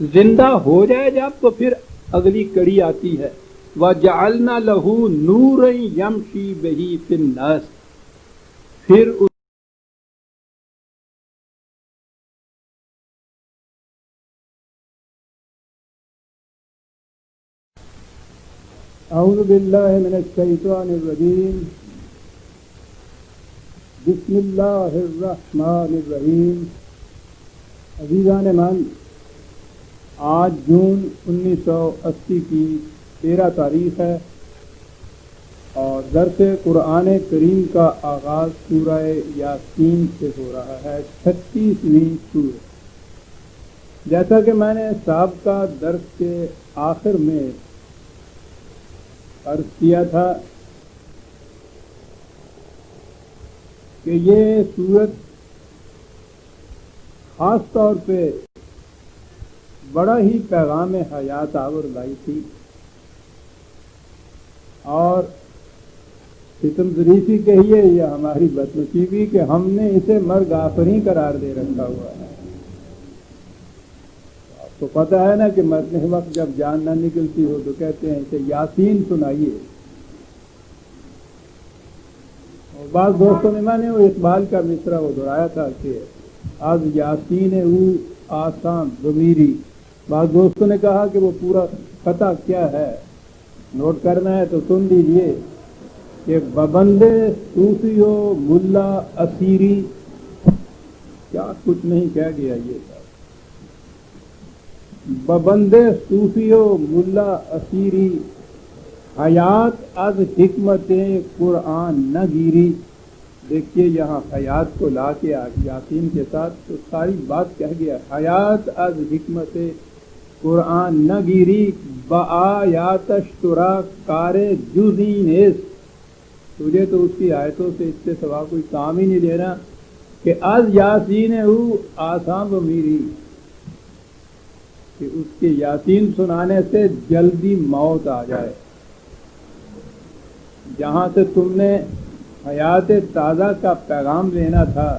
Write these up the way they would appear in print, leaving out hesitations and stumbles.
زندہ ہو جائے جب تو پھر اگلی کڑی آتی ہے وَجَعَلْنَا لَهُ نُورًا يَمْشِي بِهِ فِي النَّاسِ. پھر اعوذ باللہ من الشیطان الرجیم بسم اللہ الرحمن الرحیم. عزیزان من، آج جون 1980 کی 13 تاریخ ہے اور درس قرآن کریم کا آغاز سورہ یاسین سے ہو رہا ہے، 36ویں سورہ. جیسا کہ میں نے سابقہ درس کے آخر میں عرض کیا تھا کہ یہ سورت خاص طور پہ بڑا ہی پیغام حیات آور لائی تھی اور ستم ظریفی کہیے یا ہماری بدنصیبی کہ ہم نے اسے مرگ آفریں قرار دے رکھا ہوا ہے. آپ کو پتہ ہے نا کہ مرنے وقت جب جان نہ نکلتی ہو تو کہتے ہیں اسے یاسین سنائیے. اور بعض دوستوں نے میں نے وہ اقبال کا مصرع وہ دہرایا تھا کہ از یاسین او آسان ضمیری. بعض دوستوں نے کہا کہ وہ پورا خطا کیا ہے نوٹ کرنا ہے تو سن لیجئے کہ ببندے صوفی و ملا اسیری. کیا کچھ نہیں کہہ گیا یہ تھا. ببندے صوفی و ملا اسیری حیات از حکمت قرآن نہ گیری. دیکھیے یہاں حیات کو لا کے یاسین کے ساتھ تو ساری بات کہہ گیا. حیات از حکمت قرآن نہ گیری بآیاتش ترا کار جزی نیست. تجھے تو اس کی آیتوں سے اس سے سوا کوئی کام ہی نہیں لینا کہ از یاسین او آسان و میری، کہ اس کے یاسین سنانے سے جلدی موت آ جائے. جہاں سے تم نے حیات تازہ کا پیغام لینا تھا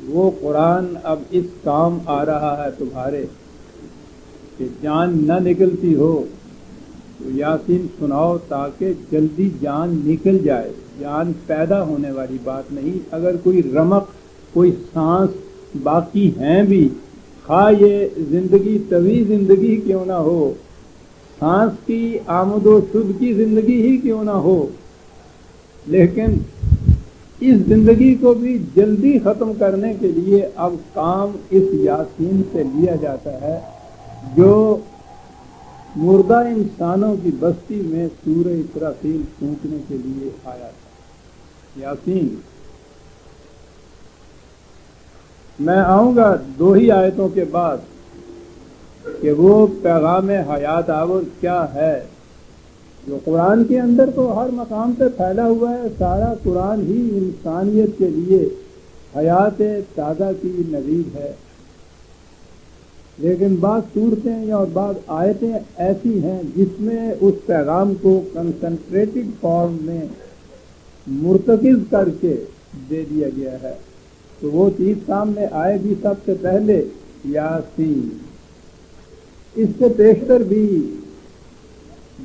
وہ قرآن اب اس کام آ رہا ہے تمہارے کہ جان نہ نکلتی ہو تو یاسین سناؤ تاکہ جلدی جان نکل جائے. جان پیدا ہونے والی بات نہیں. اگر کوئی رمق کوئی سانس باقی ہیں بھی، خواہ یہ زندگی طویل زندگی کیوں نہ ہو، سانس کی آمد و شد کی زندگی ہی کیوں نہ ہو، لیکن اس زندگی کو بھی جلدی ختم کرنے کے لیے اب کام اس یاسین سے لیا جاتا ہے جو مردہ انسانوں کی بستی میں سورہ اسرافیل پہنچنے کے لیے آیا تھا. یاسین میں آؤں گا 2 ہی آیتوں کے بعد کہ وہ پیغام حیات آور کیا ہے جو قرآن کے اندر تو ہر مقام پہ پھیلا ہوا ہے. سارا قرآن ہی انسانیت کے لیے حیات تازہ کی نوید ہے، لیکن بعض صورتیں یا بعض آیتیں ایسی ہیں جس میں اس پیغام کو کنسنٹریٹڈ فارم میں مرتکز کر کے دے دیا گیا ہے. تو وہ چیز سامنے آئے گی سب سے پہلے یاسین. اس سے پیشتر بھی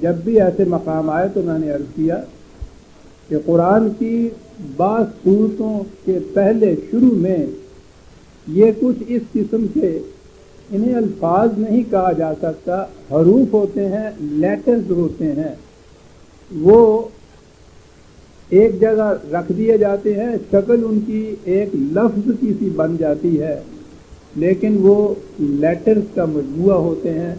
جب بھی ایسے مقام آئے تو میں نے عرض کیا کہ قرآن کی بعض صورتوں کے پہلے شروع میں یہ کچھ اس قسم کے انہیں الفاظ نہیں کہا جا سکتا، حروف ہوتے ہیں، لیٹرز ہوتے ہیں، وہ ایک جگہ رکھ دیے جاتے ہیں، شکل ان کی ایک لفظ کی سی بن جاتی ہے لیکن وہ لیٹرز کا مجموعہ ہوتے ہیں.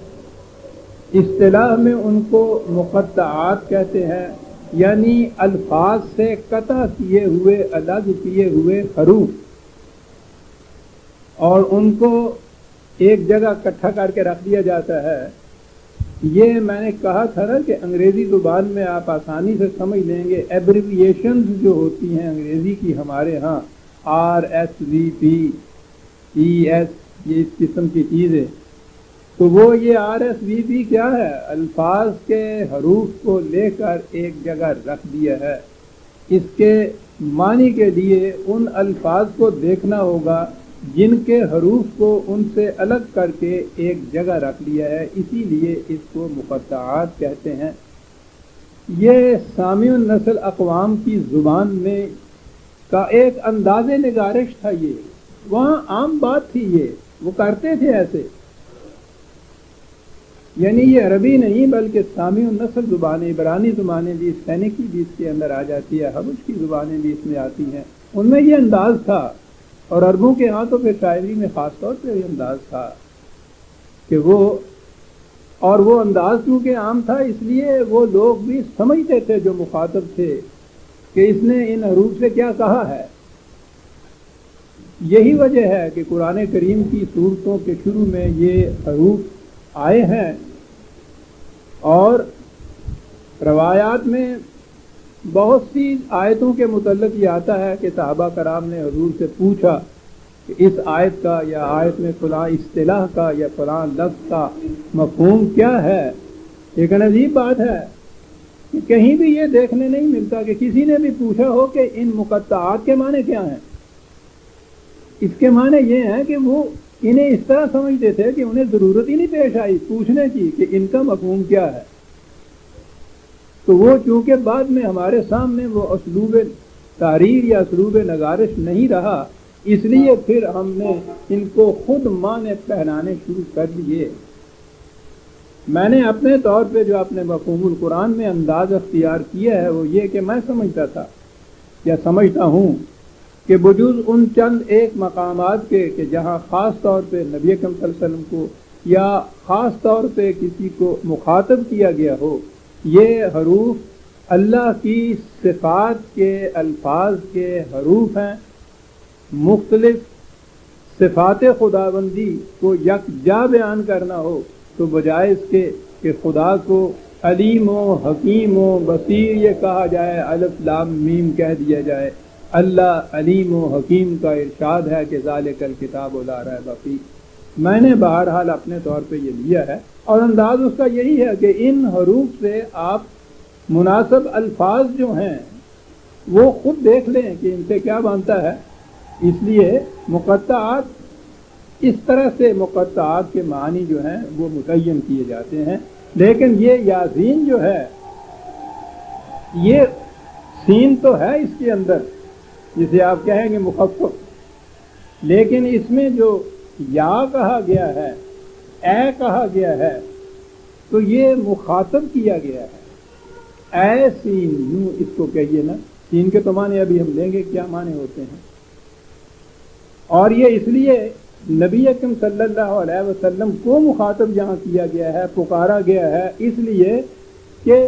اصطلاح میں ان کو مقطعات کہتے ہیں، یعنی الفاظ سے قطع کیے ہوئے الگ کیے ہوئے حروف، اور ان کو ایک جگہ اکٹھا کر کے رکھ دیا جاتا ہے. یہ میں نے کہا تھا نا کہ انگریزی زبان میں آپ آسانی سے سمجھ لیں گے ایبریویشنز جو ہوتی ہیں انگریزی کی ہمارے ہاں RSVP ES یہ اس قسم کی چیزیں، تو وہ یہ RSVP کیا ہے؟ الفاظ کے حروف کو لے کر ایک جگہ رکھ دیا ہے. اس کے معنی کے لیے ان الفاظ کو دیکھنا ہوگا جن کے حروف کو ان سے الگ کر کے ایک جگہ رکھ لیا ہے، اسی لیے اس کو مقطعات کہتے ہیں۔ یہ سامع النسل اقوام کی زبان میں کا ایک انداز نگارش تھا، یہ وہاں عام بات تھی، یہ وہ کرتے تھے ایسے، یعنی یہ عربی نہیں بلکہ سامع النسل زبانیں، عبرانی زبانیں بھی، سینکی بھی اس کے اندر آ جاتی ہے، حبش کی زبانیں بھی اس میں آتی ہیں، ان میں یہ انداز تھا۔ اور عربوں کے ہاں تو پھر شاعری میں خاص طور پہ یہ انداز تھا کہ وہ انداز کیونکہ عام تھا، اس لیے وہ لوگ بھی سمجھتے تھے جو مخاطب تھے کہ اس نے ان حروف سے کیا کہا ہے۔ یہی وجہ ہے کہ قرآن کریم کی سورتوں کے شروع میں یہ حروف آئے ہیں، اور روایات میں بہت سی آیتوں کے متعلق یہ آتا ہے کہ صحابہ کرام نے حضور سے پوچھا کہ اس آیت کا یا آیت میں فلاں اصطلاح کا یا فلاں لفظ کا مفہوم کیا ہے۔ لیکن عجیب بات ہے کہ کہیں بھی یہ دیکھنے نہیں ملتا کہ کسی نے بھی پوچھا ہو کہ ان مقطعات کے معنی کیا ہیں۔ اس کے معنی یہ ہیں کہ وہ انہیں اس طرح سمجھتے تھے کہ انہیں ضرورت ہی نہیں پیش آئی پوچھنے کی کہ ان کا مفہوم کیا ہے۔ تو وہ چونکہ بعد میں ہمارے سامنے وہ اسلوب تحریر یا اسلوب نگارش نہیں رہا، اس لیے پھر ہم نے ان کو خود معنی پہنانے شروع کر دیے۔ میں نے اپنے طور پہ جو اپنے مفہوم القرآن میں انداز اختیار کیا ہے وہ یہ کہ میں سمجھتا تھا یا سمجھتا ہوں کہ بجوز ان چند ایک مقامات کے کہ جہاں خاص طور پہ نبی اکرم صلی اللہ علیہ وسلم کو یا خاص طور پہ کسی کو مخاطب کیا گیا ہو، یہ حروف اللہ کی صفات کے الفاظ کے حروف ہیں۔ مختلف صفات خداوندی کو یکجا بیان کرنا ہو تو بجائے اس کے کہ خدا کو علیم و حکیم و بصیر یہ کہا جائے، الف لام میم کہہ دیا جائے، اللہ علیم و حکیم کا ارشاد ہے کہ ذالک الکتاب لا ریب فیہ۔ میں نے بہرحال اپنے طور پہ یہ لیا ہے، اور انداز اس کا یہی ہے کہ ان حروف سے آپ مناسب الفاظ جو ہیں وہ خود دیکھ لیں کہ ان سے کیا بنتا ہے۔ اس لیے مقطعات اس طرح سے مقطعات کے معنی جو ہیں وہ متعین کیے جاتے ہیں۔ لیکن یہ یاسین جو ہے، یہ سین تو ہے اس کے اندر جسے آپ کہیں گے مخفف، لیکن اس میں جو یا کہا گیا ہے، اے کہا گیا ہے، تو یہ مخاطب کیا گیا ہے۔ اے سین، یوں اس کو کہیے نا، سین کے تو معنی ابھی ہم لیں گے کیا معنی ہوتے ہیں۔ اور یہ اس لیے نبی اکرم صلی اللہ علیہ وسلم کو مخاطب جہاں کیا گیا ہے، پکارا گیا ہے، اس لیے کہ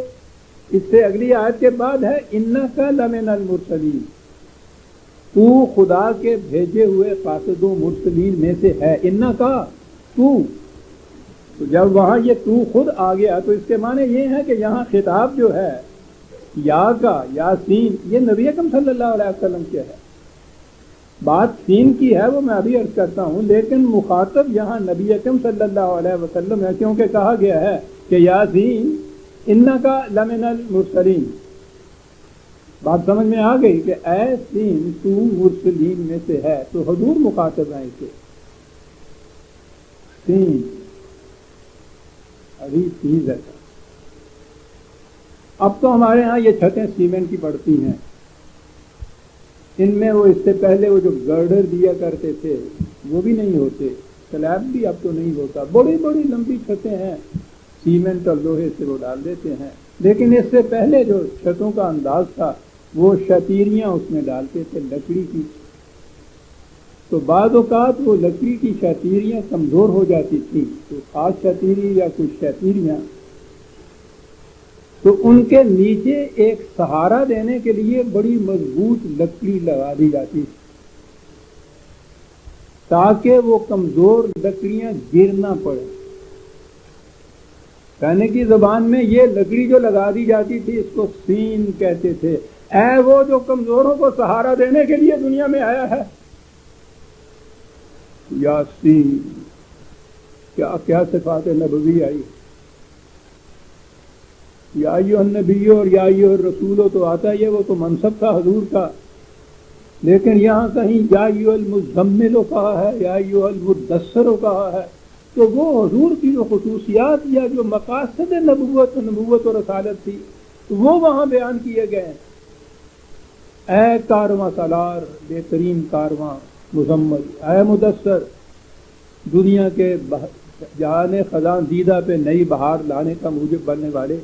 اس سے اگلی آیت کے بعد ہے انک لمن المرسلین، تو خدا کے بھیجے ہوئے قاصد و مرسلین میں سے ہے۔ انک تو جب وہاں یہ تو خود آ گیا تو اس کے معنی یہ ہے کہ یہاں خطاب جو ہے یا کا، یاسین، یہ نبی اکرم صلی اللہ علیہ وسلم کے ہے۔ بات سین کی ہے وہ میں ابھی عرض کرتا ہوں، لیکن مخاطب یہاں نبی اکرم صلی اللہ علیہ وسلم ہے، کیونکہ کہا گیا ہے کہ یاسین انکا لمن المرسلین۔ بات سمجھ میں آ گئی کہ اے سین تو مرسلین میں سے ہے، تو حضور مخاطب ہیں اسے۔ سین ابھی چیز ہے۔ اب تو ہمارے ہاں یہ چھتیں سیمنٹ کی پڑتی ہیں، ان میں وہ اس سے پہلے وہ جو گرڈر دیا کرتے تھے وہ بھی نہیں ہوتے، سلیب بھی اب تو نہیں ہوتا، بڑی بڑی لمبی چھتیں ہیں، سیمنٹ اور لوہے سے وہ ڈال دیتے ہیں۔ لیکن اس سے پہلے جو چھتوں کا انداز تھا وہ شتیریاں اس میں ڈالتے تھے لکڑی کی، تو بعض اوقات وہ لکڑی کی شتیریاں کمزور ہو جاتی تھی، تو خاص شتیری یا کچھ شتیریاں، تو ان کے نیچے ایک سہارا دینے کے لیے بڑی مضبوط لکڑی لگا دی جاتی تھی تاکہ وہ کمزور لکڑیاں گر نہ پڑے۔ کہنے کی زبان میں یہ لکڑی جو لگا دی جاتی تھی اس کو سین کہتے تھے۔ اے وہ جو کمزوروں کو سہارا دینے کے لیے دنیا میں آیا ہے، یا سین، کیا صفات نبوی آئی، یا ایھا النبی اور یا ایھا الرسول تو آتا ہی ہے، وہ تو منصب تھا حضور کا لیکن یہاں کہیں یا ایھا المزمل کہا ہے یا ایھا المدثر کہا ہے، تو وہ حضور کی جو خصوصیات یا جو مقاصد نبوت و رسالت تھی وہ وہاں بیان کیے گئے ہیں۔ اے کارواں سالار، بہترین کارواں مزمل، اے مدثر، دنیا کے جہان خزاں دیدہ پہ نئی بہار لانے کا موجب بننے والے،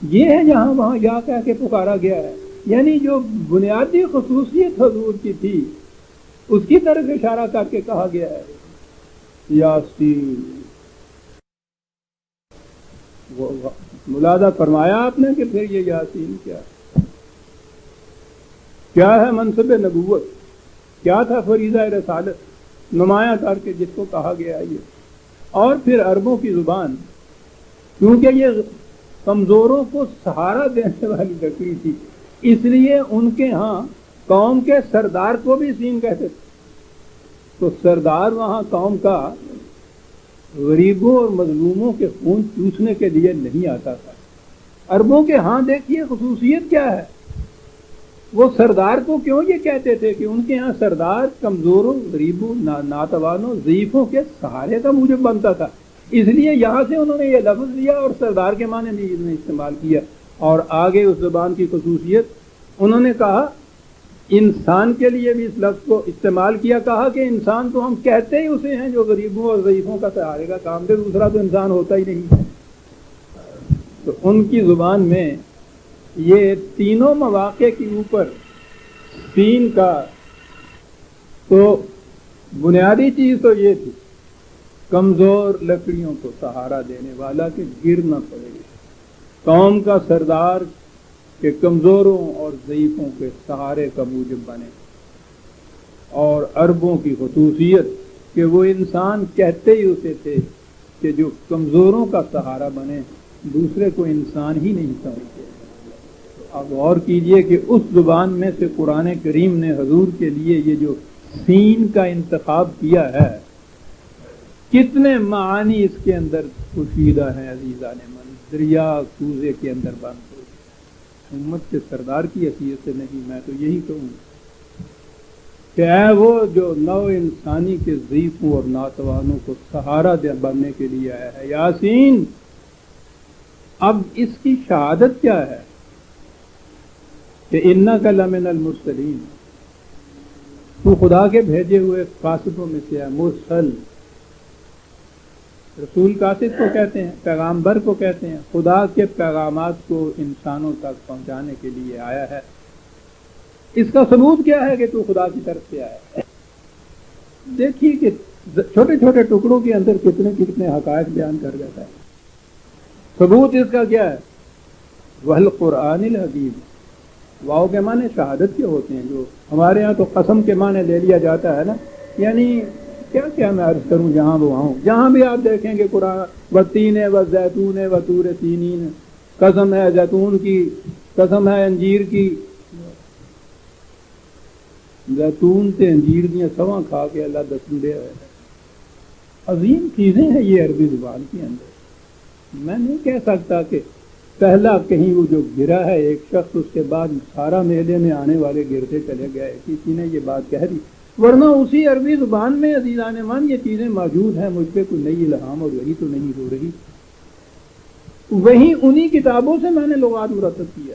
یہ ہے جہاں وہاں یا کہہ کے پکارا گیا ہے۔ یعنی جو بنیادی خصوصیت حضور کی تھی اس کی طرف اشارہ کر کے کہا گیا ہے یاسین۔ ملاحظہ فرمایا آپ نے کہ پھر یہ یاسین کیا ہے منصب نبوت، کیا تھا فریضہ رسالت نمایاں کر کے جس کو کہا گیا ہے یہ۔ اور پھر عربوں کی زبان، کیونکہ یہ کمزوروں کو سہارا دینے والی لکڑی تھی، اس لیے ان کے ہاں قوم کے سردار کو بھی سین کہتے تھے۔ تو سردار وہاں قوم کا غریبوں اور مظلوموں کے خون چوسنے کے لیے نہیں آتا تھا۔ عربوں کے ہاں دیکھیے خصوصیت کیا ہے، وہ سردار کو کیوں یہ کہتے تھے کہ ان کے ہاں سردار کمزوروں، غریبوں، ناتوانوں، ضعیفوں کے سہارے کا موجب بنتا تھا، اس لیے یہاں سے انہوں نے یہ لفظ لیا اور سردار کے معنی بھی انہوں نے استعمال کیا۔ اور آگے اس زبان کی خصوصیت انہوں نے کہا، انسان کے لیے بھی اس لفظ کو استعمال کیا، کہا کہ انسان تو ہم کہتے ہی اسے ہیں جو غریبوں اور ضعیفوں کا سہارے کا کام دے، دوسرا تو انسان ہوتا ہی نہیں ہے۔ تو ان کی زبان میں یہ تینوں مواقع کے اوپر سین کا تو بنیادی چیز تو یہ تھی، کمزور لکڑیوں کو سہارا دینے والا کہ گر نہ پڑے، قوم کا سردار کہ کمزوروں اور ضعیفوں کے سہارے کا موجب بنے۔ اور عربوں کی خصوصیت کہ وہ انسان کہتے ہی اسے تھے کہ جو کمزوروں کا سہارا بنے، دوسرے کو انسان ہی نہیں سمجھتے۔ اب غور کیجئے کہ اس زبان میں سے قرآن کریم نے حضور کے لیے یہ جو سین کا انتخاب کیا ہے، کتنے معانی اس کے اندر پوشیدہ ہیں عزیزان من، دریا کوزے کے اندر بند ہو۔ امت کے سردار کی حیثیت سے نہیں، میں تو یہی کہوں کہ اے وہ جو نو انسانی کے ضعیفوں اور ناتوانوں کو سہارا بننے کے لیے آیا ہے، یاسین۔ اب اس کی شہادت کیا ہے کہ انک لمن المرسلین، تو خدا کے بھیجے ہوئے قاصدوں میں سے ہے۔ مرسل، رسول قاصد کو کہتے ہیں، پیغامبر کو کہتے ہیں، خدا کے پیغامات کو انسانوں تک پہنچانے کے لیے آیا ہے۔ اس کا ثبوت کیا ہے کہ تو خدا کی طرف سے آیا ہے؟ دیکھیے کہ چھوٹے چھوٹے ٹکڑوں کے اندر کتنے کتنے حقائق بیان کر جاتا ہے۔ ثبوت اس کا کیا ہے؟ والقرآن الحکیم، واو کے معنی شہادت کے ہوتے ہیں، جو ہمارے ہاں تو قسم کے معنی لے لیا جاتا ہے نا، یعنی کیا کیا میں عرض کروں، جہاں وہ آؤں، جہاں بھی آپ دیکھیں گے قرآن والتین والزیتون وطور سینین، قسم ہے زیتون کی، قسم ہے انجیر کی، زیتون تے انجیر دیاں سواں کھا کے اللہ دسن دے رہے ہیں۔ عظیم چیزیں ہیں یہ عربی زبان کے اندر۔ میں نہیں کہہ سکتا کہ پہلا کہیں وہ جو گرا ہے ایک شخص، اس کے بعد سارا میلے میں آنے والے گرتے چلے گئے، کسی نے یہ بات کہہ دی، ورنہ اسی عربی زبان میں عزیزان من یہ چیزیں موجود ہیں۔ مجھ پہ کوئی نئی الہام اور وہی تو نہیں ہو رہی، وہی انہی کتابوں سے میں نے لغات مرتب کیا۔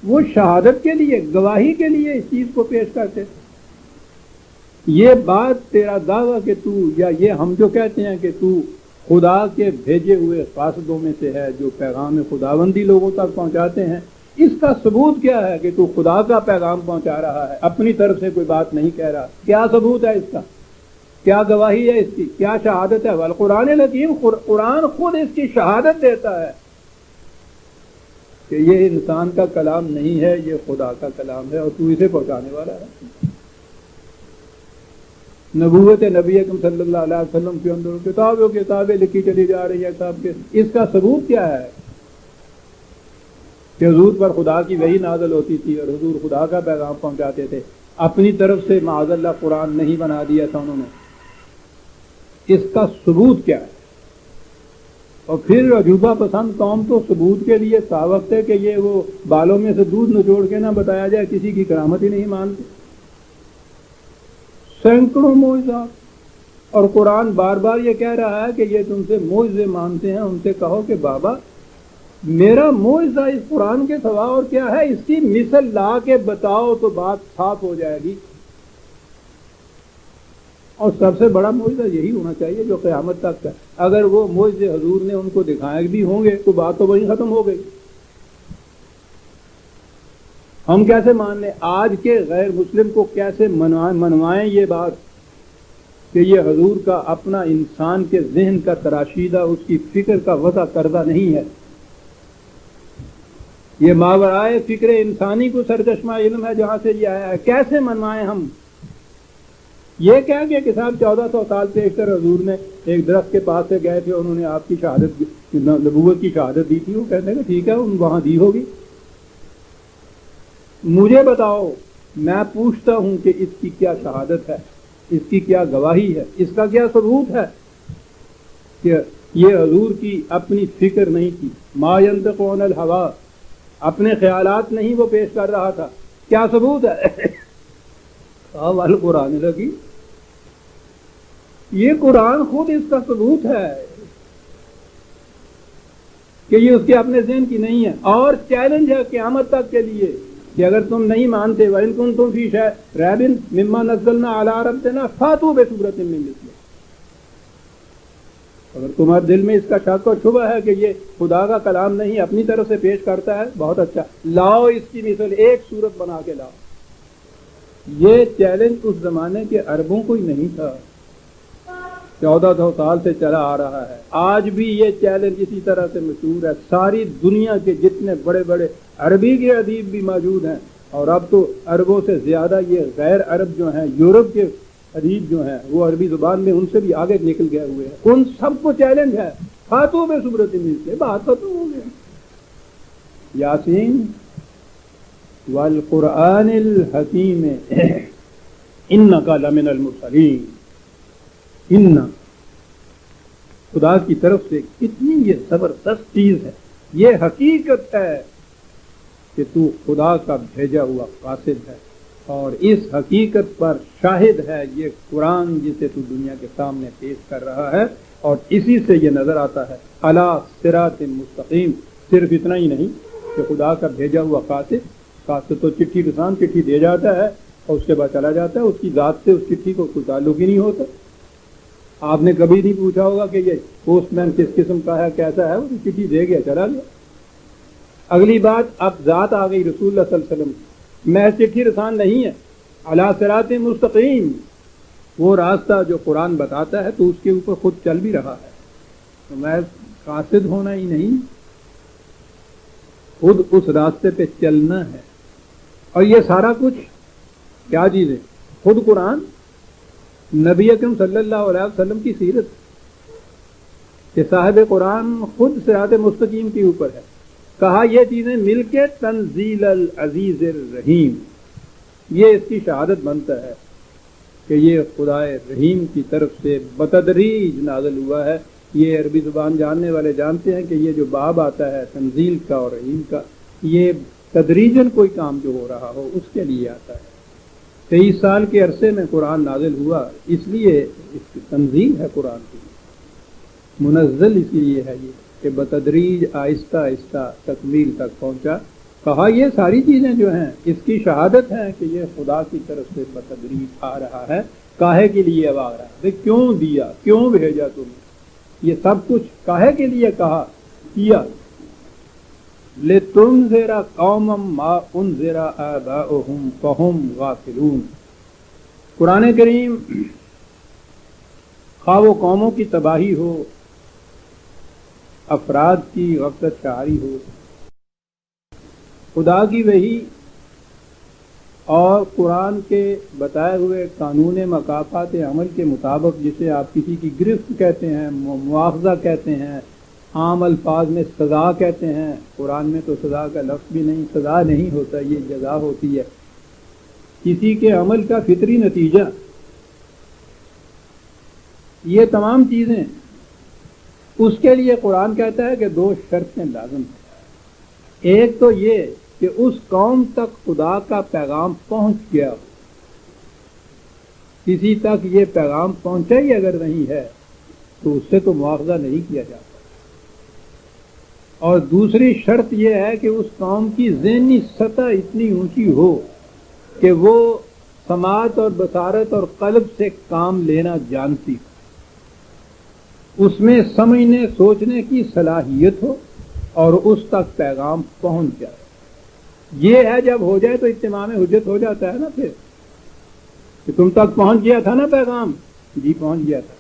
وہ شہادت کے لیے، گواہی کے لیے اس چیز کو پیش کرتے تھے۔ یہ بات تیرا دعویٰ کہ تو، یا یہ ہم جو کہتے ہیں کہ تو خدا کے بھیجے ہوئے قاصدوں میں سے ہے جو پیغام خداوندی لوگوں تک پہنچاتے ہیں، اس کا ثبوت کیا ہے کہ تو خدا کا پیغام پہنچا رہا ہے، اپنی طرف سے کوئی بات نہیں کہہ رہا؟ کیا ثبوت ہے اس کا؟ کیا گواہی ہے اس کی؟ کیا شہادت ہے؟ والقرآن الحکیم، قرآن خود اس کی شہادت دیتا ہے کہ یہ انسان کا کلام نہیں ہے، یہ خدا کا کلام ہے اور تو اسے پہنچانے والا ہے۔ نبوت نبی اکرم صلی اللہ علیہ وسلم کے اندر کتابیں لکھی چلی جا رہی ہیں صاحب کے، اس کا ثبوت کیا ہے کہ حضور پر خدا کی وحی نازل ہوتی تھی اور حضور خدا کا پیغام پہنچاتے تھے، اپنی طرف سے معاذ اللہ قرآن نہیں بنا دیا تھا انہوں نے۔ اس کا ثبوت کیا ہے؟ اور پھر عجوبہ پسند قوم تو ثبوت کے لیے ساوقت ہے کہ یہ وہ بالوں میں سے دودھ نچوڑ کے نہ بتایا جائے کسی کی کرامت ہی نہیں مانتے. سینکڑوں معجزات، اور قرآن بار بار یہ کہہ رہا ہے کہ یہ تم سے معجزے مانتے ہیں، ان سے کہو کہ بابا میرا معجزہ اس قرآن کے سوا اور کیا ہے، اس کی مثل لا کے بتاؤ تو بات صاف ہو جائے گی. اور سب سے بڑا معجزہ یہی ہونا چاہیے جو قیامت تک کا. اگر وہ معجزے حضور نے ان کو دکھائے بھی ہوں گے تو بات تو وہیں ختم ہو گئی. ہم کیسے مان لیں؟ آج کے غیر مسلم کو کیسے منوائیں یہ بات کہ یہ حضور کا اپنا انسان کے ذہن کا تراشیدہ، اس کی فکر کا وضع کردہ نہیں ہے، یہ ماورائے فکر انسانی کو سرچشمہ علم ہے جہاں سے یہ آیا ہے. کیسے منوائیں ہم؟ یہ کہہ گے کہ صاحب 1400 سال پیشتر حضور نے ایک درخت کے پاس سے گئے تھے، انہوں نے آپ کی شہادت، نبوت کی شہادت دی تھی. وہ کہتے ہیں کہ ٹھیک ہے وہاں دی ہوگی. مجھے بتاؤ، میں پوچھتا ہوں کہ اس کی کیا شہادت ہے، اس کی کیا گواہی ہے، اس کا کیا ثبوت ہے کہ یہ حضور کی اپنی فکر نہیں تھی، ما ینطق عن الہوا، اپنے خیالات نہیں وہ پیش کر رہا تھا. کیا ثبوت ہے؟ والقرآن لگی، یہ قرآن خود اس کا ثبوت ہے کہ یہ اس کے اپنے ذہن کی نہیں ہے. اور چیلنج ہے قیامت تک کے لیے کہ اگر تم نہیں مانتے وَإِن كُنتُمْ فِي رَيْبٍ مِّمَّا نَزَّلْنَا عَلَىٰ رَبِّنَا فَأْتُوا بِسُورَةٍ مِّن مِّثْلِهِ، اگر تمہارے دل میں اس کا شک اور شبہ ہے کہ یہ خدا کا کلام نہیں اپنی طرف سے پیش کرتا ہے، بہت اچھا، لاؤ اس کی مثل، ایک صورت بنا کے لاؤ. یہ چیلنج اس زمانے کے عربوں کو ہی نہیں تھا، 1400 سال سے چلا آ رہا ہے. آج بھی یہ چیلنج اسی طرح سے مشہور ہے. ساری دنیا کے جتنے بڑے بڑے عربی کے ادیب بھی موجود ہیں، اور اب تو عربوں سے زیادہ یہ غیر عرب جو ہیں، یورپ کے ادیب جو ہیں، وہ عربی زبان میں ان سے بھی آگے نکل گئے ہوئے ہیں. ان سب کو چیلنج ہے، فاتو بے صورت مثلہ، بات ختم ہو گیا. یاسین والقرآن الحکیم انک لمن المرسلین. ان خدا کی طرف سے کتنی یہ زبردست چیز ہے، یہ حقیقت ہے کہ تو خدا کا بھیجا ہوا قاصد ہے، اور اس حقیقت پر شاہد ہے یہ قرآن جسے تو دنیا کے سامنے پیش کر رہا ہے. اور اسی سے یہ نظر آتا ہے علی صراط مستقیم. صرف اتنا ہی نہیں کہ خدا کا بھیجا ہوا قاصد تو چٹھی رسان چٹھی دے جاتا ہے اور اس کے بعد چلا جاتا ہے، اس کی ذات سے اس چٹھی کو کوئی تعلق ہی نہیں ہوتا. آپ نے کبھی نہیں پوچھا ہوگا کہ یہ پوسٹ مین کس قسم کا ہے، کیسا ہے، وہ چٹھی دے گیا چلا گیا. اگلی بات، اب ذات آ گئی رسول اللہ صلی اللہ علیہ وسلم، محض چٹھی رسان نہیں ہے، علی صراط مستقیم، وہ راستہ جو قرآن بتاتا ہے تو اس کے اوپر خود چل بھی رہا ہے. تو محض قاصد ہونا ہی نہیں، خود اس راستے پہ چلنا ہے. اور یہ سارا کچھ کیا چیز ہے؟ خود قرآن، نبی اکرم صلی اللہ علیہ وسلم کی سیرت، کہ صاحب قرآن خود صراط مستقیم کے اوپر ہے. کہا یہ چیزیں مل کے تنزیل العزیز الرحیم، یہ اس کی شہادت بنتا ہے کہ یہ خدا رحیم کی طرف سے بتدریج نازل ہوا ہے. یہ عربی زبان جاننے والے جانتے ہیں کہ یہ جو باب آتا ہے تنزیل کا اور رحیم کا، یہ تدریجاً کوئی کام جو ہو رہا ہو اس کے لیے آتا ہے. 23 سال کے عرصے میں قرآن نازل ہوا، اس لیے اس کی تنزیل ہے قرآن کی، منزل اس لیے ہے یہ کہ بتدریج آہستہ آہستہ تکمیل تک پہنچا. کہا یہ ساری چیزیں جو ہیں اس کی شہادت ہیں کہ یہ خدا کی طرف سے بتدریج آ رہا ہے. کاہے کے لیے اب آ رہا ہے؟ کیوں دیا، کیوں بھیجا تمہیں؟ یہ سب کچھ کاہے کے لیے کہا کیا؟ لِتُنذِرَ قَوْمًا مَا أُنذِرَ آبَاؤُهُمْ فَهُمْ غَافِلُونَ. قرآن کریم خواہ وہ قوموں کی تباہی ہو، افراد کی غفلت شعاری ہو، خدا کی وحی اور قرآن کے بتائے ہوئے قانون مکافات عمل کے مطابق، جسے آپ کسی کی گرفت کہتے ہیں، مواخذہ کہتے ہیں، عام الفاظ میں سزا کہتے ہیں، قرآن میں تو سزا کا لفظ بھی نہیں، سزا نہیں ہوتا، یہ جزا ہوتی ہے، کسی کے عمل کا فطری نتیجہ. یہ تمام چیزیں اس کے لیے قرآن کہتا ہے کہ 2 شرطیں لازم ہیں۔ ایک تو یہ کہ اس قوم تک خدا کا پیغام پہنچ گیا ہو، کسی تک یہ پیغام پہنچا ہی اگر نہیں ہے تو اس سے تو مواخذہ نہیں کیا جاتا۔ اور دوسری شرط یہ ہے کہ اس قوم کی ذہنی سطح اتنی اونچی ہو کہ وہ سماعت اور بصارت اور قلب سے کام لینا جانتی ہو، اس میں سمجھنے سوچنے کی صلاحیت ہو اور اس تک پیغام پہنچ جائے۔ یہ ہے جب ہو جائے تو اتمام حجت ہو جاتا ہے نا، پھر کہ تم تک پہنچ گیا تھا نا پیغام، جی پہنچ گیا تھا،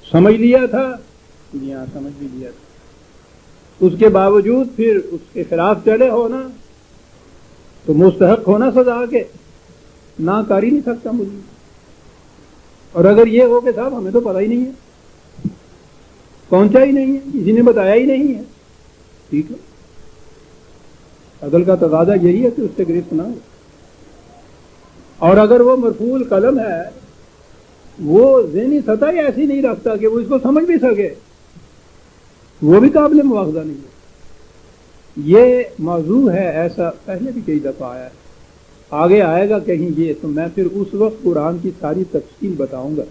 سمجھ لیا تھا، جی ہاں سمجھ بھی لیا تھا، اس کے باوجود پھر اس کے خلاف چلے ہو نا تو مستحق ہونا سزا کے، نہ کر ہی نہیں سکتا مجھے۔ اور اگر یہ ہو کہ صاحب ہمیں تو پتہ ہی نہیں ہے، پہنچا ہی نہیں ہے، کسی نے بتایا ہی نہیں ہے، ٹھیک ہے، عدل کا تقاضا یہی ہے کہ اس سے گرفت نہ ہو۔ اور اگر وہ مرفوع القلم ہے، وہ ذہنی سطح ہی ایسی نہیں رکھتا کہ وہ اس کو سمجھ بھی سکے، وہ بھی قابل مواخذہ نہیں ہے۔ یہ موضوع ہے، ایسا پہلے بھی کئی دفعہ آیا ہے، آگے آئے گا کہیں یہ، تو میں پھر اس وقت قرآن کی ساری تفصیل بتاؤں گا۔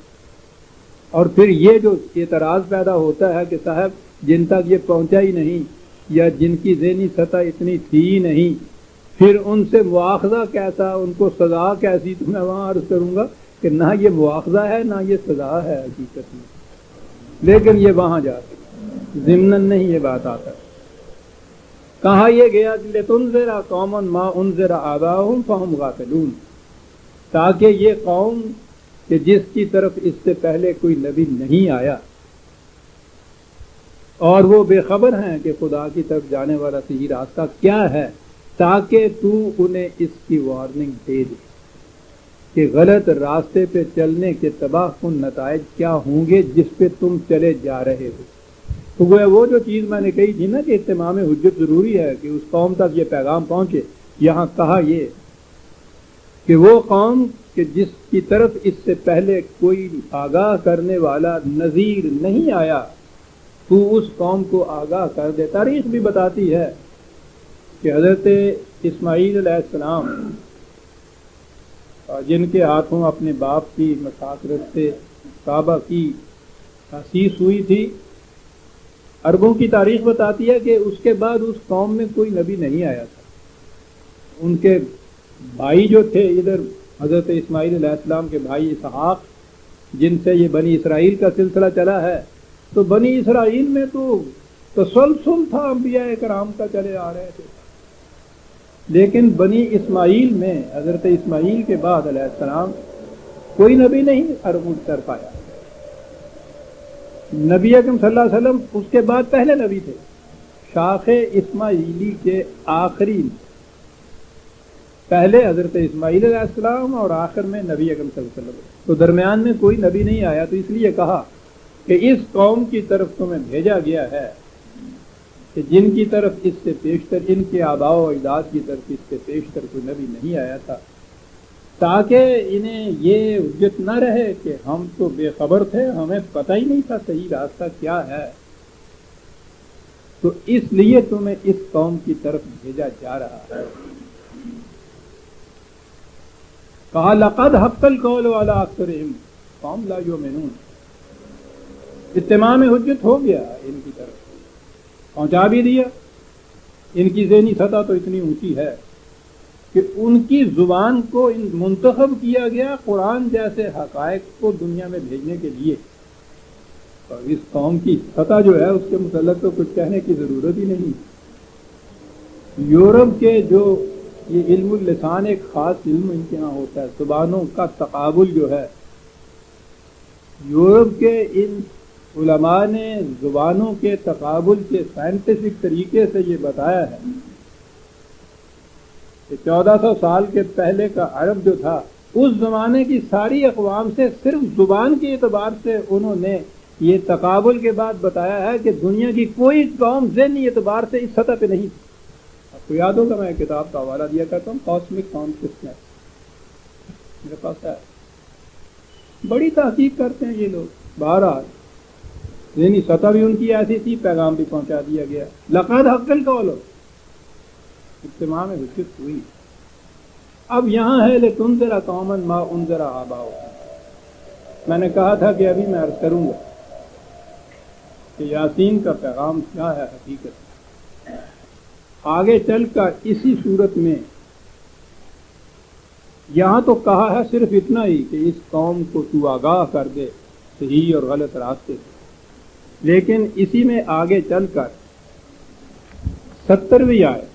اور پھر یہ جو اعتراض پیدا ہوتا ہے کہ صاحب جن تک یہ پہنچا ہی نہیں یا جن کی ذہنی سطح اتنی تھی ہی نہیں، پھر ان سے مواخذہ کیسا، ان کو سزا کیسی، تو میں وہاں عرض کروں گا کہ نہ یہ مواخذہ ہے نہ یہ سزا ہے حقیقت میں، لیکن یہ وہاں جا کے ضمناً نہیں یہ بات آتا۔ کہا یہ گیا کہ لِتُنذِرَ قَوْمًا مَا أُنذِرَ آبَاؤُهُمْ فَهُمْ غَافِلُونَ، تاکہ یہ قوم کہ جس کی طرف اس سے پہلے کوئی نبی نہیں آیا اور وہ بے خبر ہیں کہ خدا کی طرف جانے والا صحیح راستہ کیا ہے، تاکہ تو انہیں اس کی وارننگ دے دے کہ غلط راستے پہ چلنے کے تباہ کن نتائج کیا ہوں گے جس پہ تم چلے جا رہے ہو۔ تو وہ جو چیز میں نے کہی تھی نا کہ اتمام حجت ضروری ہے کہ اس قوم تک یہ پیغام پہنچے، یہاں کہا یہ کہ وہ قوم کہ جس کی طرف اس سے پہلے کوئی آگاہ کرنے والا نذیر نہیں آیا، تو اس قوم کو آگاہ کر دے۔ تاریخ بھی بتاتی ہے کہ حضرت اسماعیل علیہ السلام جن کے ہاتھوں اپنے باپ کی مساکرت سے کعبہ کی تاسیس ہوئی تھی، عربوں کی تاریخ بتاتی ہے کہ اس کے بعد اس قوم میں کوئی نبی نہیں آیا تھا۔ ان کے بھائی جو تھے ادھر حضرت اسماعیل علیہ السلام کے بھائی اسحاق، جن سے یہ بنی اسرائیل کا سلسلہ چلا ہے، تو بنی اسرائیل میں تو تسلسل تھا انبیاء کرام کا، چلے آ رہے تھے، لیکن بنی اسماعیل میں حضرت اسماعیل کے بعد علیہ السلام کوئی نبی نہیں عربوں کی طرف آیا۔ نبی اکرم صلی اللہ علیہ وسلم اس کے بعد پہلے نبی تھے، شاخ اسماعیلی کے آخری، پہلے حضرت اسماعیل علیہ السلام اور آخر میں نبی اکرم صلی اللہ علیہ وسلم، تو درمیان میں کوئی نبی نہیں آیا۔ تو اس لیے کہا کہ اس قوم کی طرف تمہیں بھیجا گیا ہے کہ جن کی طرف اس سے پیشتر، ان کے آباء و اجداد کی طرف اس سے پیشتر کوئی نبی نہیں آیا تھا، تاکہ انہیں یہ حجت نہ رہے کہ ہم تو بے خبر تھے، ہمیں پتہ ہی نہیں تھا صحیح راستہ کیا ہے، تو اس لیے تمہیں اس قوم کی طرف بھیجا جا رہا ہے۔ کہا لقد حق القول علی اکثرہم فہم لا یؤمنون، اتمام حجت ہو گیا ان کی طرف، پہنچا بھی دیا۔ ان کی ذہنی سطح تو اتنی اونچی ہے کہ ان کی زبان کو منتخب کیا گیا قرآن جیسے حقائق کو دنیا میں بھیجنے کے لیے، اور اس قوم کی سطح جو ہے اس کے متعلق تو کچھ کہنے کی ضرورت ہی نہیں۔ یورپ کے جو یہ علم اللسان ایک خاص علم ان کے ہاں ہوتا ہے، زبانوں کا تقابل جو ہے، یورپ کے ان علماء نے زبانوں کے تقابل کے سائنٹیفک طریقے سے یہ بتایا ہے کہ 1400 سال کے پہلے کا عرب جو تھا، اس زمانے کی ساری اقوام سے صرف زبان کے اعتبار سے انہوں نے یہ تقابل کے بعد بتایا ہے کہ دنیا کی کوئی قوم ذہنی اعتبار سے اس سطح پہ نہیں تھی۔ آپ کو یاد ہوگا میں کتاب کا حوالہ دیا کرتا ہوں، کاسمک کانشسنس، میرے پاس ہے، بڑی تحقیق کرتے ہیں یہ لوگ۔ بہرحال یعنی سطح بھی ان کی ایسی تھی، پیغام بھی پہنچا دیا گیا. لقد حق القول، اجتماع میں حجت ہوئی. اب یہاں ہے لتنذر قوما ما انذر آباؤہم. میں نے کہا تھا کہ ابھی میں عرض کروں گا کہ یاسین کا پیغام کیا ہے حقیقت. آگے چل کر اسی صورت میں یہاں تو کہا ہے صرف اتنا ہی کہ اس قوم کو تو آگاہ کر دے صحیح اور غلط راستے سے، لیکن اسی میں آگے چل کر 70ویں آیت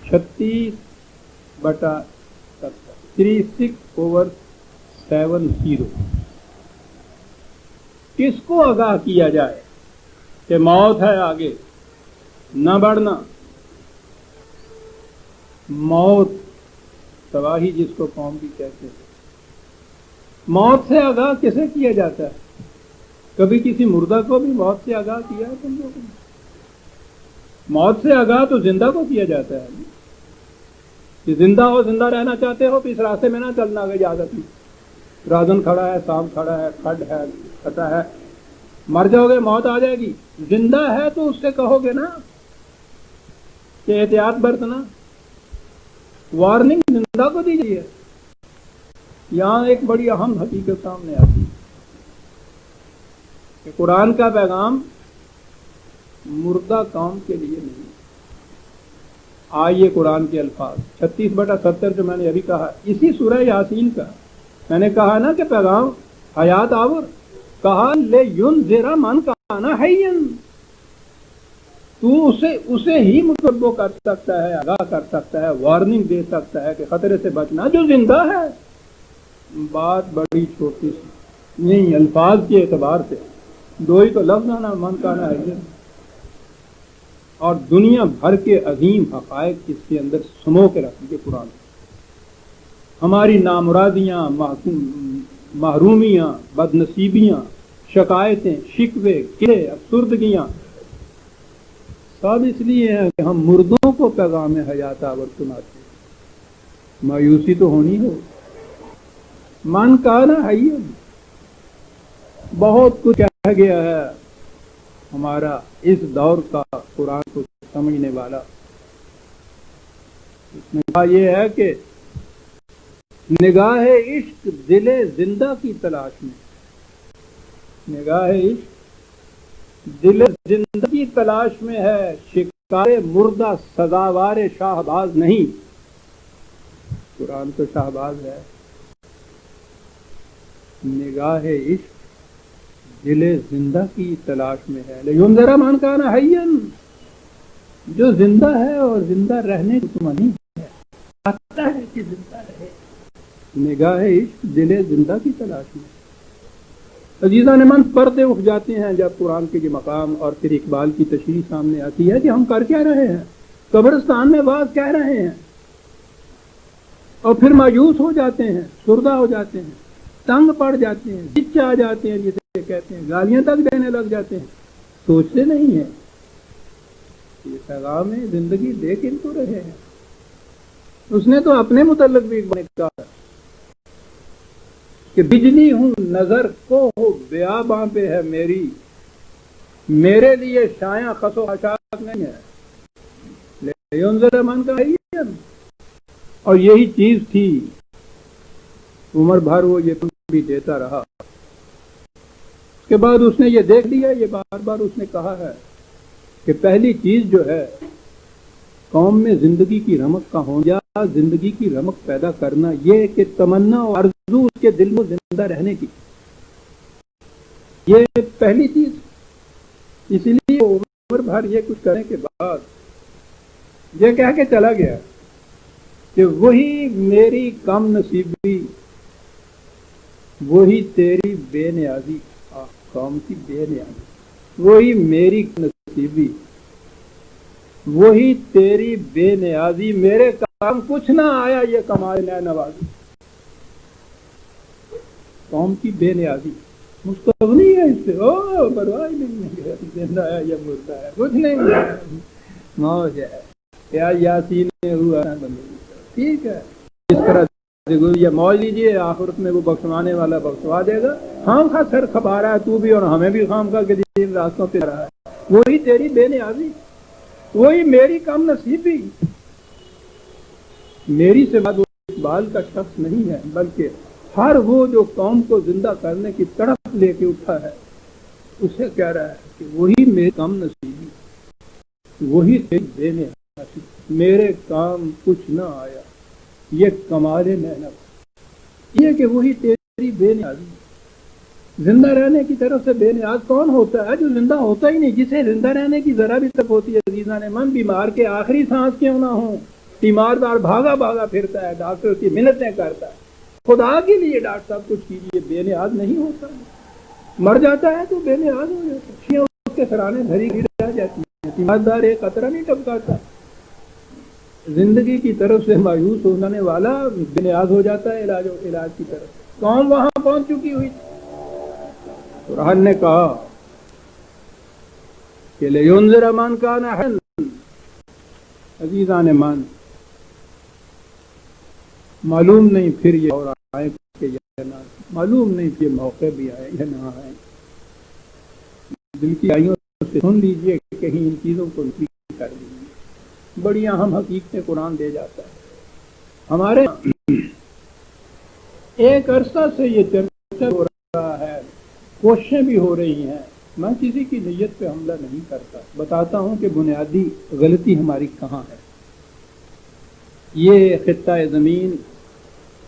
36/70 کس کو آگاہ کیا جائے کہ موت ہے آگے، نہ بڑھنا. موت تباہی جس کو قوم بھی کہتے ہیں. موت سے آگاہ کسے کیا جاتا ہے؟ کبھی کسی مردہ کو بھی موت سے آگاہ کیا ہے تم لوگوں نے؟ موت سے آگاہ تو زندہ کو کیا جاتا ہے کہ زندہ ہو، زندہ رہنا چاہتے ہو تو اس راستے میں نہ چلنا، اجازت نہیں. رازن کھڑا ہے، سانپ کھڑا ہے، کھڈ ہے، کھٹا ہے، مر جاؤ گے، موت آ جائے گی. زندہ ہے تو اس سے کہو گے نا کہ احتیاط برتنا. وارننگ زندہ کو دی گئی ہے. یہاں ایک بڑی اہم حقیقت سامنے آتی ہے کہ قرآن کا پیغام مردہ قوم کے لیے نہیں. آئیے قرآن کے الفاظ 36/70 جو میں نے ابھی کہا، اسی سورہ یاسین کا میں نے کہا نا کہ پیغام حیات آور. کہا لِیُنذِرَ مَنْ کَانَ حَیًّا، تو اسے ہی متنبع کر سکتا ہے، آگاہ کر سکتا ہے، وارننگ دے سکتا ہے کہ خطرے سے بچنا جو زندہ ہے. بات بڑی چھوٹی سی نہیں، الفاظ کے اعتبار سے دو ہی تو لفظ آنا، من کانا حیًّا، اور دنیا بھر کے عظیم حقائق اس کے اندر سمو کے رکھ دیے. قرآن ہماری نامرادیاں، محرومیاں، بدنصیبیاں، شکایتیں، شکوے، قلعے، افسردگیاں سب اس لیے ہیں کہ ہم مردوں کو پیغام حیات آور سناتے ہیں. مایوسی تو ہونی ہو. من کانا حیًّا، بہت کچھ کہا گیا ہے ہمارا اس دور کا قرآن کو سمجھنے والا. اس میں کہا یہ ہے کہ نگاہ عشق دل زندہ کی تلاش میں، نگاہ عشق دل زندہ کی تلاش میں ہے، شکار مردہ سزاوار شاہباز نہیں. قرآن تو شاہباز ہے. نگاہ عشق دل زندہ کی تلاش میں ہے. لِیُنذِرَ مَنْ کَانَ حَیًّا، جو زندہ ہے اور زندہ رہنے کو تمہیں ہے، چاہتا ہے کہ زندہ رہے. نگاہ عشق دل زندہ کی تلاش میں. عزیزان من، پردے اٹھ جاتے ہیں جب قرآن کے یہ مقام اور پھر اقبال کی تشریح سامنے آتی ہے کہ ہم کر کیا رہے ہیں. قبرستان میں باز کہہ رہے ہیں اور پھر مایوس ہو جاتے ہیں، سردہ ہو جاتے ہیں، تنگ پڑ جاتے ہیں، چچ آ جاتے ہیں جسے کہتے ہیں، گالیاں تک دینے لگ جاتے ہیں. سوچتے نہیں ہیں یہ پیغام زندگی دے کن کو رہے ہیں. اس نے تو اپنے متعلق بھی کہا کہ بجلی ہوں نظر کو ہو بیاباں پہ ہے میری، میرے لیے شایاں خس و خاشاک نہیں ہے. لِیُنذِرَ مَنْ کَانَ حَیًّا، اور یہی چیز تھی عمر بھر وہ یہ بھی دیتا رہا. اس کے بعد اس نے یہ دیکھ لیا، یہ بار بار اس نے کہا ہے کہ پہلی چیز جو ہے قوم میں زندگی کی رمق کا ہونا، یا زندگی کی رمق پیدا کرنا، یہ کہ تمنا اور آرزو اس کے دل میں زندہ رہنے کی، یہ پہلی چیز. اس لیے عمر بھر یہ کچھ کرنے کے بعد یہ کہہ کے چلا گیا کہ وہی میری کم نصیبی، وہی تیری بے نیازی، قوم کی بے نیازی، وہی میری نصیبی، وہی تیری بے نیازی، میرے کام کچھ نہ آیا یہ کمال نہ نوازی. قوم کی بے نیازی، مستغنی ہے اس سے، او پرواہ نہیں ہے زندہ ہے یا مردہ ہے، کچھ نہیں ہے، موج ہے. کیا یاسین میں ہوا ٹھیک ہے. اس طرح یہ موج لیجیے، آخرت میں وہ بخشوانے والا بخشوا دے گا. خام خواہ سر کھپا رہا ہے تو بھی اور ہمیں بھی خام خواہ کے دین راستوں پہ رہا ہے. وہی تیری بے نیازی، وہی میری کم نصیبی. میری سے بعد وہ اقبال کا شخص نہیں ہے، بلکہ ہر وہ جو قوم کو زندہ کرنے کی طرف لے کے اٹھا ہے اسے کہہ رہا ہے کہ وہی میری کم نصیبی، وہی تیری بے نیازی. میرے کام کچھ نہ آیا یہ کمال محنت، یہ کہ وہی تیری بے نیازی. زندہ رہنے کی طرف سے بے نیاز کون ہوتا ہے؟ جو زندہ ہوتا ہی نہیں، جسے زندہ رہنے کی ذرا بھی تک ہوتی ہے. عزیزان من، بیمار کے آخری سانس کیوں نہ ہوں، بیمار دار بھاگا بھاگا پھرتا ہے، ڈاکٹر کی منتیں کرتا ہے، خدا کے لیے ڈاکٹر صاحب کچھ کیجیے. بے نیاز نہیں ہوتا، مر جاتا ہے تو بے نیاز ہو جاتا ہے. اس کے سرانے دھری گر رہ جاتی ہے، تیماردار ایک قطرہ نہیں ٹپکاتا. زندگی کی طرف سے مایوس ہونے والا بے نیاز ہو جاتا ہے علاج کی طرف. قوم وہاں پہنچ چکی ہوئی. قرآن نے کہا کہ لِيُنذِرَ مَن كَانَ حَيًّا. عزیزان من، معلوم نہیں پھر یہ اور آئے کہ یا نہ، معلوم نہیں کہ یہ موقع بھی آئے یا نہ آئے. دل کی آئیوں سے سن لیجئے کہ کہیں ان چیزوں کو نصیب کر لیجیے. بڑی اہم حقیقتیں قرآن دے جاتا ہے. ہمارے ایک عرصہ سے یہ چرچا ہو رہا ہے، کوششیں بھی ہو رہی ہیں. میں کسی کی نیت پہ حملہ نہیں کرتا، بتاتا ہوں کہ بنیادی غلطی ہماری کہاں ہے. یہ خطہ زمین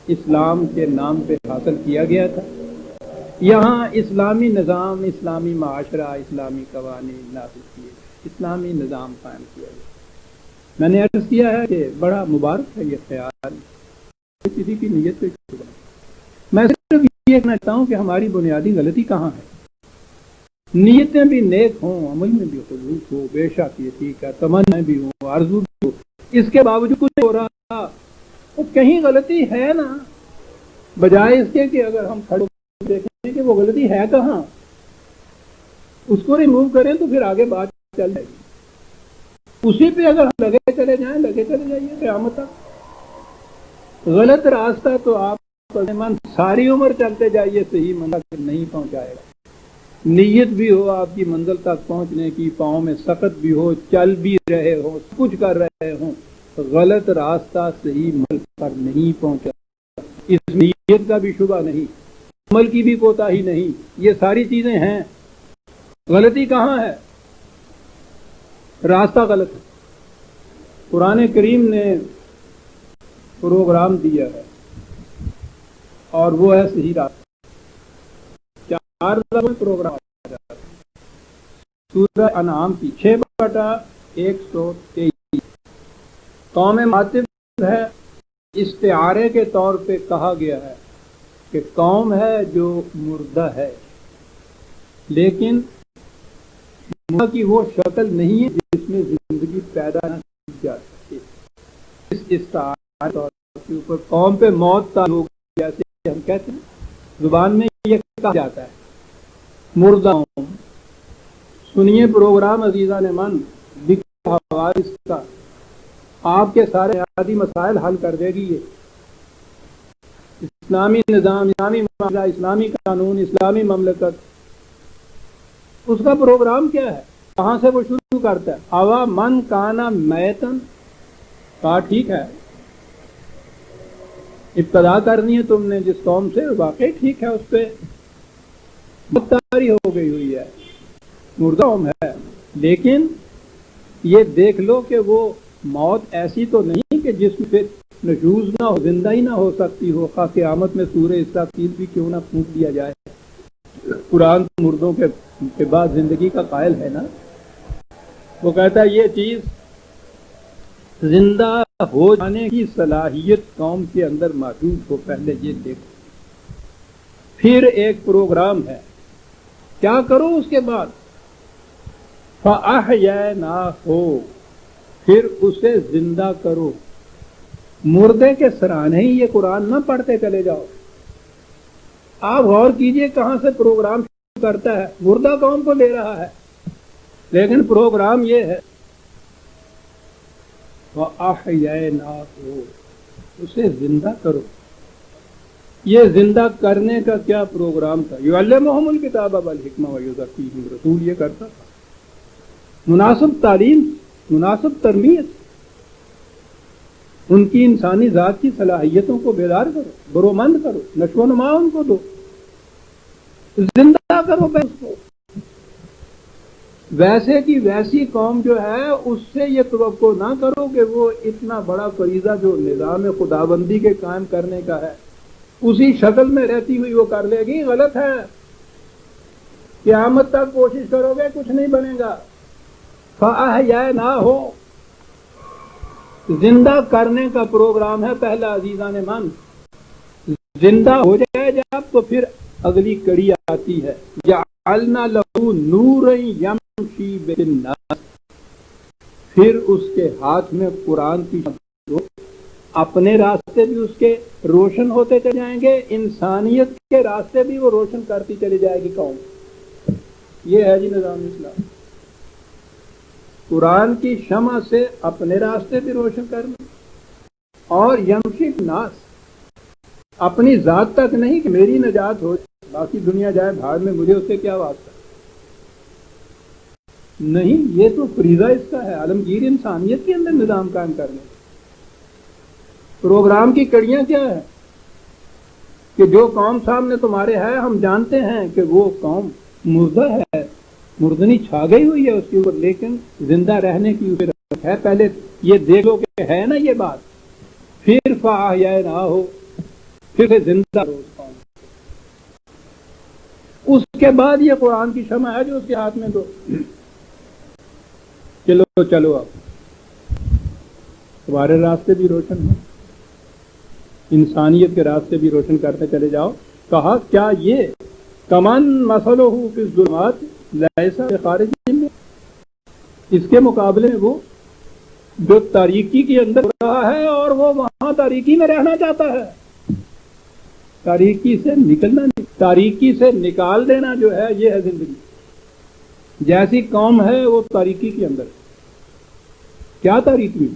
اسلام کے نام پہ حاصل کیا گیا تھا. یہاں اسلامی نظام، اسلامی معاشرہ، اسلامی قوانین نافذ کیے گئے، اسلامی نظام قائم کیا گیا. میں نے عرض کیا ہے کہ بڑا مبارک ہے یہ خیال، کسی کی نیت پہ شبہ. میں صرف یہ کہنا چاہتا ہوں کہ ہماری بنیادی غلطی کہاں ہے. نیتیں بھی نیک ہوں، عمل میں بھی خلوص ہو، بے شک یہ ٹھیک ہے، تمنا بھی ہو، آرزو بھی ہو، اس کے باوجود کچھ ہو رہا تو کہیں غلطی ہے نا. بجائے اس کے کہ اگر ہم کھڑے دیکھیں کہ وہ غلطی ہے کہاں، اس کو ریموو کریں تو پھر آگے بات چل جائے گی. اسی پہ اگر ہم لگے چلے جائیے قیامت تک. غلط راستہ تو آپ ساری عمر چلتے جائیے، صحیح منزل تک نہیں پہنچائے گا. نیت بھی ہو آپ کی منزل تک پہنچنے کی، پاؤں میں سخت بھی ہو، چل بھی رہے ہو، کچھ کر رہے ہوں، غلط راستہ صحیح منزل پر نہیں پہنچا. اس نیت کا بھی شبہ نہیں، عمل کی بھی کوتاہی نہیں، یہ ساری چیزیں ہیں. غلطی کہاں ہے؟ راستہ غلط ہے. قرآن کریم نے پروگرام دیا ہے اور وہ ہے صحیح راستہ. 4 میں پروگرام آ جاتا ہے. سورہ انعام کی 6/123 قوم مخاطب ہے. استعارے کے طور پہ کہا گیا ہے کہ قوم ہے جو مردہ ہے، لیکن مردہ کی وہ شکل نہیں ہے جس میں زندگی پیدا نہ کی جا سکے. اس استعارے طور کے اوپر قوم پہ موت کا لوگ جیسے ہم کہتے ہیں، زبان میں یہ کہا جاتا ہے مردہ قوم. سنیے پروگرام عزیزان من، حوادث کا آپ کے سارے بنیادی مسائل حل کر دے گی. یہ اسلامی نظام، اسلامی معاملہ، اسلامی قانون، اسلامی مملکت، اس کا پروگرام کیا ہے؟ کہاں سے وہ شروع کرتا ہے؟ اوا من کانا میتن. کہا ٹھیک ہے، ابتدا کرنی ہے تم نے جس قوم سے، واقعی ٹھیک ہے، اس پہ مختاری ہو گئی ہوئی ہے، مردہ قوم ہے. لیکن یہ دیکھ لو کہ وہ موت ایسی تو نہیں کہ جس میں نشوز نہ ہو، زندہ ہی نہ ہو سکتی ہو. خواہ قیامت میں سورہ اسرافیل بھی کیوں نہ پھونک دیا جائے. قرآن مردوں کے بعد زندگی کا قائل ہے نا. وہ کہتا ہے یہ چیز زندہ ہو جانے کی صلاحیت قوم کے اندر موجود ہو، پہلے یہ دیکھو. پھر ایک پروگرام ہے، کیا کرو اس کے بعد؟ فَأَحْيَيْنَاهُ، پھر اسے زندہ کرو. مردے کے سرانے ہی یہ قرآن نہ پڑھتے چلے جاؤ. آپ غور کیجئے کہاں سے پروگرام شروع کرتا ہے. مردہ قوم کو لے رہا ہے، لیکن پروگرام یہ ہے وَأَحْيَيْنَاهُ، اسے زندہ کرو. یہ زندہ کرنے کا کیا پروگرام تھا؟ یعلمہم الکتاب والحکمہ ویزکیہم، رسول یہ کرتا تھا. مناسب تعلیم، مناسب تربیت، ان کی انسانی ذات کی صلاحیتوں کو بیدار کرو، برومند کرو، نشو و نما ان کو دو، زندہ کرو اس کو. ویسے کی ویسی قوم جو ہے اس سے یہ توقع نہ کرو کہ وہ اتنا بڑا فریضہ جو نظام خدابندی کے قائم کرنے کا ہے اسی شکل میں رہتی ہوئی وہ کر لے گی. غلط ہے. قیامت تک کوشش کرو گے کچھ نہیں بنے گا. فَأَحْيَيْنَاهُ، زندہ کرنے کا پروگرام ہے پہلا. عزیزان من، زندہ ہو جائے جب تو پھر اگلی کڑی آتی ہے، جعلنا لہ نورا یمشی بہ الناس، پھر اس کے ہاتھ میں قرآن کی اپنے راستے بھی اس کے روشن ہوتے چلے جائیں گے، انسانیت کے راستے بھی وہ روشن کرتی چلی جائے گی قوم. یہ ہے جی نظام اسلام. قرآن کی شمع سے اپنے راستے بھی روشن کرنا، اور یمشی الناس، اپنی ذات تک نہیں کہ میری نجات ہو باقی دنیا جائے بھاڑ میں، مجھے اس سے کیا واسطہ. نہیں، یہ تو فریضہ اس کا ہے عالمگیر انسانیت کے اندر نظام قائم کرنے. پروگرام کی کڑیاں کیا ہے کہ جو قوم سامنے تمہارے ہے ہم جانتے ہیں کہ وہ قوم مردہ ہے، مردنی چھا گئی ہوئی ہے اس کے اوپر، لیکن زندہ رہنے کی ضرورت ہے. پہلے یہ دیکھ لو کہ ہے نا یہ بات، پھر فَأَحْيَيْنَاهُ، پھر زندہ روز قوم. اس کے بعد یہ قرآن کی شمع ہے جو اس کے ہاتھ میں دو. چلو اب تمہارے راستے بھی روشن ہیں، انسانیت کے راستے بھی روشن کرتے چلے جاؤ. کہا کیا یہ کمن مثلہ فی الظلمات لیس بخارج منها، اس کے مقابلے میں وہ جو تاریکی کے اندر رہا ہے اور وہ وہاں تاریکی میں رہنا چاہتا ہے. تاریکی سے نکلنا نہیں، تاریکی سے نکال دینا جو ہے یہ ہے زندگی. جیسی قوم ہے وہ تاریکی کے اندر. کیا تاریکی؟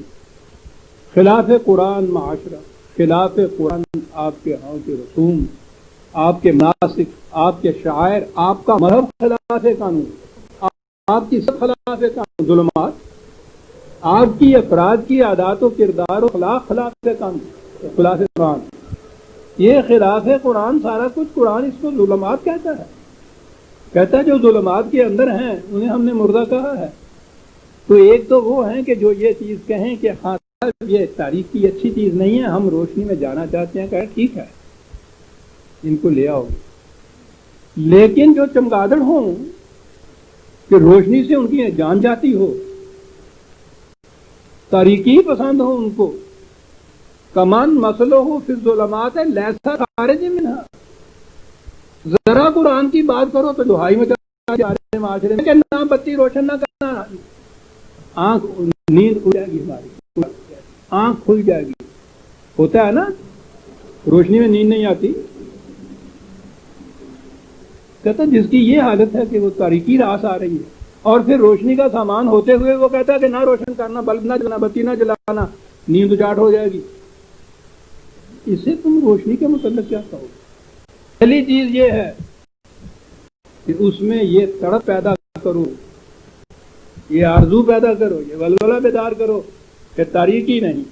خلاف قرآن معاشرہ، خلاف قرآن آپ کے ہاں کے رسوم، آپ کے مناسک، آپ کے شاعر، آپ کا مذہب خلاف قانون، آپ کی سب خلاف قانون، ظلمات، آپ کی افراد کی عادات و کردار و خلاف قانون، خلاف قرآن. یہ خلاف قرآن سارا کچھ. قرآن اس کو ظلمات کہتا ہے، کہتا ہے جو ظلمات کے اندر ہیں انہیں ہم نے مردہ کہا ہے. تو ایک تو وہ ہیں کہ جو یہ چیز کہیں کہ ہاں یہ تاریخ کی اچھی چیز نہیں ہے، ہم روشنی میں جانا چاہتے ہیں، کہ ٹھیک ہے ان کو لے آؤ. لیکن جو چمگادڑ ہوں کہ روشنی سے ان کی جان جاتی ہو، تاریکی پسند ہو ان کو، کمان مسلو ہو پھر ظلمات ہے لیسا خارج منہا. ذرا قرآن کی بات کرو تو دہائی میں جا رہے ہیں معاشرے میں کہ نہ بتی روشن نہ کرنا، آنکھ نیند اڑ جائے گی، ہماری آنکھ کھل جائے گی. ہوتا ہے نا، روشنی میں نیند نہیں آتی. کہتا جس کی یہ حالت ہے کہ وہ تاریکی راس آ رہی ہے اور پھر روشنی کا سامان ہوتے ہوئے وہ کہتا ہے کہ نہ روشن کرنا، بلب نہ جلانا، بتی نہ جلانا، نیند اچاٹ ہو جائے گی. اسے تم روشنی کے متعلق کیا کہو؟ پہلی چیز یہ ہے کہ اس میں یہ تڑپ پیدا کرو، یہ آرزو پیدا کرو، یہ ولولہ بیدار کرو کہ تاریکی نہیں،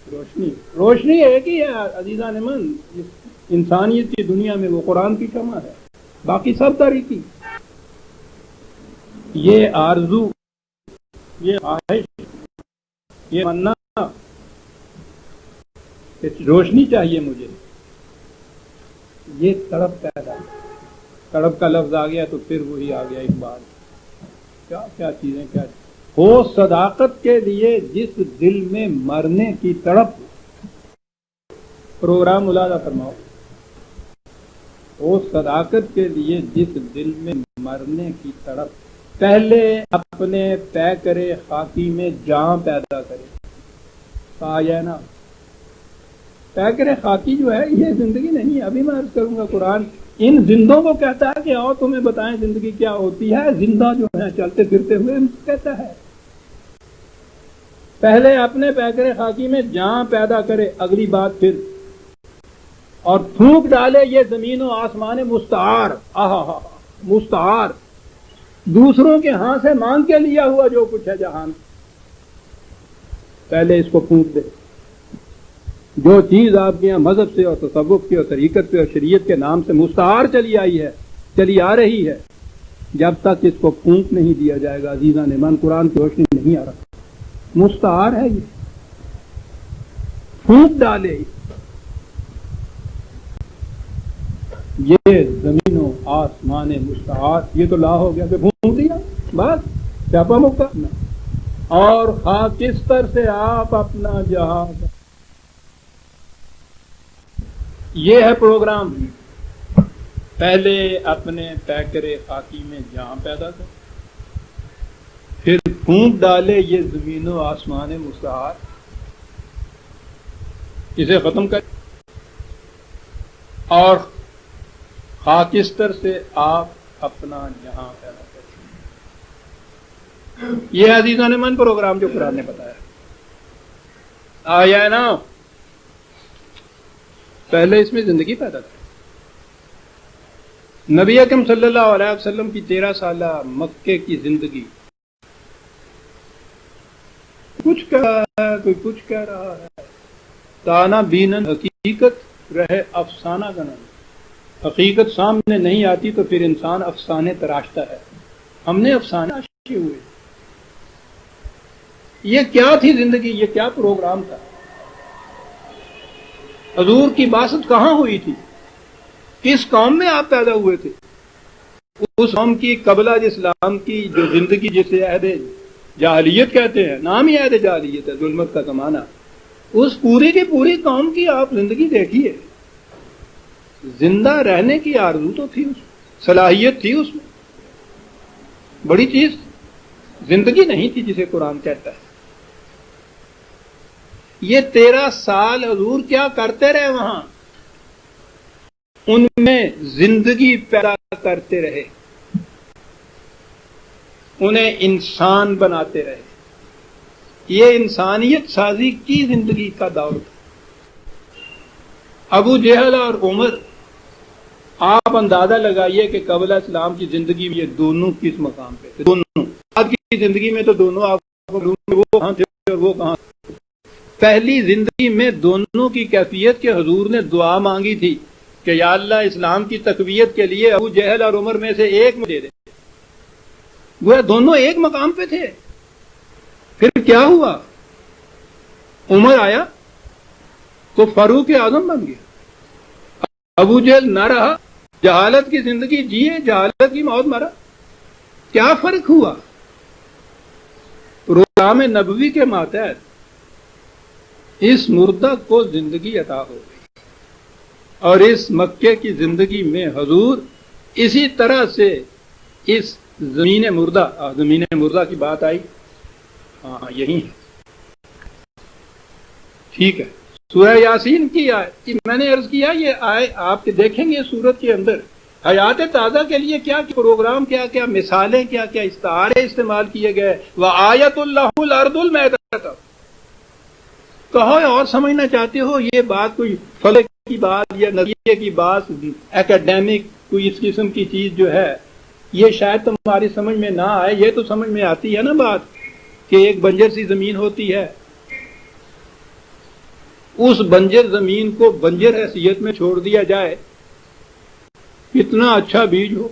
روشنی. روشنی ایک ہی ہے عزیزان من انسانیت کی دنیا میں، وہ قرآن کی شمع ہے، باقی سب تاریکی. یہ آرزو، یہ خواہش، یہ مننا کہ روشنی چاہیے مجھے، یہ تڑپ پیدا. تڑپ کا لفظ آ گیا تو پھر وہی آ گیا اقبال. کیا کیا چیزیں، کیا ہو صداقت کے لیے جس دل میں مرنے کی تڑپ. پروگرام ملاحظہ فرماؤ. ہو صداقت کے لیے جس دل میں مرنے کی تڑپ، پہلے اپنے پے کرے خاکی میں جان پیدا کرے. آیا نا، پے کرے خاکی جو ہے یہ زندگی نہیں ہے. ابھی میں عرض کروں گا قرآن ان زندوں کو کہتا ہے کہ آؤ تمہیں بتائیں زندگی کیا ہوتی ہے. زندہ جو ہیں چلتے پھرتے ہوئے ان کو کہتا ہے پہلے اپنے پیکرے خاکی میں جان پیدا کرے. اگلی بات پھر اور پھونک ڈالے یہ زمین و آسمان مستعار، آہا مستعار، دوسروں کے ہاں سے مانگ کے لیا ہوا جو کچھ ہے جہان، پہلے اس کو پھونک دے۔ جو چیز آپ کے یہاں مذہب سے اور تصوف کے اور طریقت پہ اور شریعت کے نام سے مستعار چلی آئی ہے، چلی آ رہی ہے، جب تک اس کو پھونک نہیں دیا جائے گا عزیزان ایمان، قرآن کی روشنی نہیں آ رہا۔ مستعار ہے یہ، پھونک ڈالے یہ زمین و آسمان مستعار، یہ تو لا ہو گیا کہ پھونک دیا بس چاپا مکا، اور خاکستر سے آپ اپنا جہاز، یہ ہے پروگرام۔ پہلے اپنے پیکر خاکی میں جہاں پیدا کر، پھر پھونک ڈالے یہ زمین و آسمان مستعار، اسے ختم کر، اور خاکستر سے آپ اپنا جہاں پیدا کر۔ یہ عزیزان من پروگرام جو قرآن نے بتایا آیا ہے نا، پہلے اس میں زندگی پیدا کر۔ نبی اکرم صلی اللہ علیہ وسلم کی 13 سالہ مکے کی زندگی، کچھ کہہ رہا ہے کوئی کچھ کہہ رہا ہے، تانا بینن حقیقت رہے افسانہ گنن، حقیقت سامنے نہیں آتی تو پھر انسان افسانے تراشتا ہے۔ ہم نے افسانے تراشے ہوئے، یہ کیا تھی زندگی، یہ کیا پروگرام تھا؟ حضور کی بعثت کہاں ہوئی تھی؟ کس قوم میں آپ پیدا ہوئے تھے؟ اس قوم کی قبل اسلام کی جو زندگی جسے عہد جاہلیت کہتے ہیں، نام ہی عہد جاہلیت ہے، ظلمت کا زمانہ، اس پوری کی پوری قوم کی آپ زندگی دیکھیے، زندہ رہنے کی آرزو تو تھی، اس صلاحیت تھی اس میں، بڑی چیز زندگی نہیں تھی جسے قرآن کہتا ہے۔ یہ 13 سال حضور کیا کرتے رہے وہاں؟ ان میں زندگی پیدا کرتے رہے، انہیں انسان بناتے رہے، یہ انسانیت سازی کی زندگی کا دور تھا۔ ابو جہل اور عمر، آپ اندازہ لگائیے کہ قبل اسلام کی زندگی میں یہ دونوں کس مقام پہ تھے، دونوں۔ آج کی زندگی میں تو دونوں آپ کو وہ کہاں تھے اور وہ کہاں تھے۔ پہلی زندگی میں دونوں کی کیفیت کے حضور نے دعا مانگی تھی کہ یا اللہ اسلام کی تقویت کے لیے ابو جہل اور عمر میں سے ایک میں دے دے، وہ دونوں ایک مقام پہ تھے۔ پھر کیا ہوا؟ عمر آیا تو فاروق اعظم بن گیا، ابو جہل نہ رہا، جہالت کی زندگی جیے، جہالت کی موت مرا۔ کیا فرق ہوا؟ پروگرام نبوی کے ماتحت اس مردہ کو زندگی عطا ہو گئی، اور اس مکے کی زندگی میں حضور اسی طرح سے اس زمین مردہ کی بات آئی، ہاں یہی ہے، ٹھیک ہے۔ سورہ یاسین کی میں نے عرض کیا، یہ آئے آپ دیکھیں گے سورت کے اندر حیات تازہ کے لیے کیا پروگرام، کیا کیا مثالیں، کیا کیا استعارے استعمال کیے گئے۔ وَآیَةٌ لَّهُ الْأَرْضُ الْمَيْتَةُ، کہو اور سمجھنا چاہتے ہو یہ بات کوئی فلک کی بات یا نظریے کی بات، ایکیڈیمک کوئی اس قسم کی چیز جو ہے، یہ شاید تمہاری سمجھ میں نہ آئے، یہ تو سمجھ میں آتی ہے نا بات کہ ایک بنجر سی زمین ہوتی ہے، اس بنجر زمین کو بنجر حیثیت میں چھوڑ دیا جائے، کتنا اچھا بیج ہو،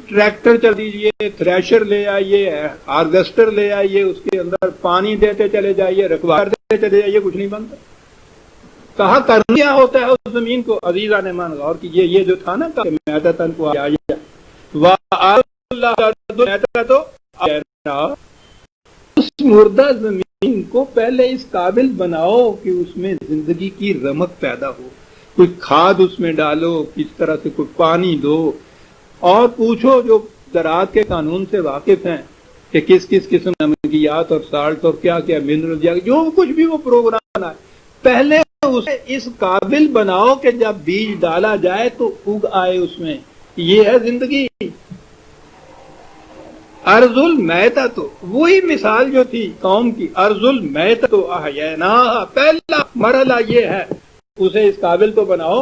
ٹریکٹر چل دیجئے، تھریشر لے آئیے، ہارویسٹر لے آئیے، اس کے اندر پانی دیتے چلے جائیے، رکھوالی دیتے چلے جائیے، کچھ نہیں بنتا۔ کہاں کرنا کیا ہوتا ہے اس زمین کو؟ عزیزان ایمان غور کیجئے، یہ جو تھا نا کہ میتتن کو آیا اس مردہ زمین کو پہلے اس قابل بناؤ کہ اس میں زندگی کی رمق پیدا ہو، کوئی کھاد اس میں ڈالو، کس طرح سے کوئی پانی دو، اور پوچھو جو زراعت کے قانون سے واقف ہیں کہ کس کس قسم نمکیات اور سالٹ اور کیا کیا منرل، جو کچھ بھی وہ پروگرام ہے، پہلے اسے اس قابل بناؤ کہ جب بیج ڈالا جائے تو اگ آئے اس میں۔ یہ ہے زندگی۔ ارض المیتہ، تو وہی مثال جو تھی قوم کی، ارض المیتہ تو احییناہا، پہلا مرحلہ یہ ہے اسے اس قابل تو بناؤ.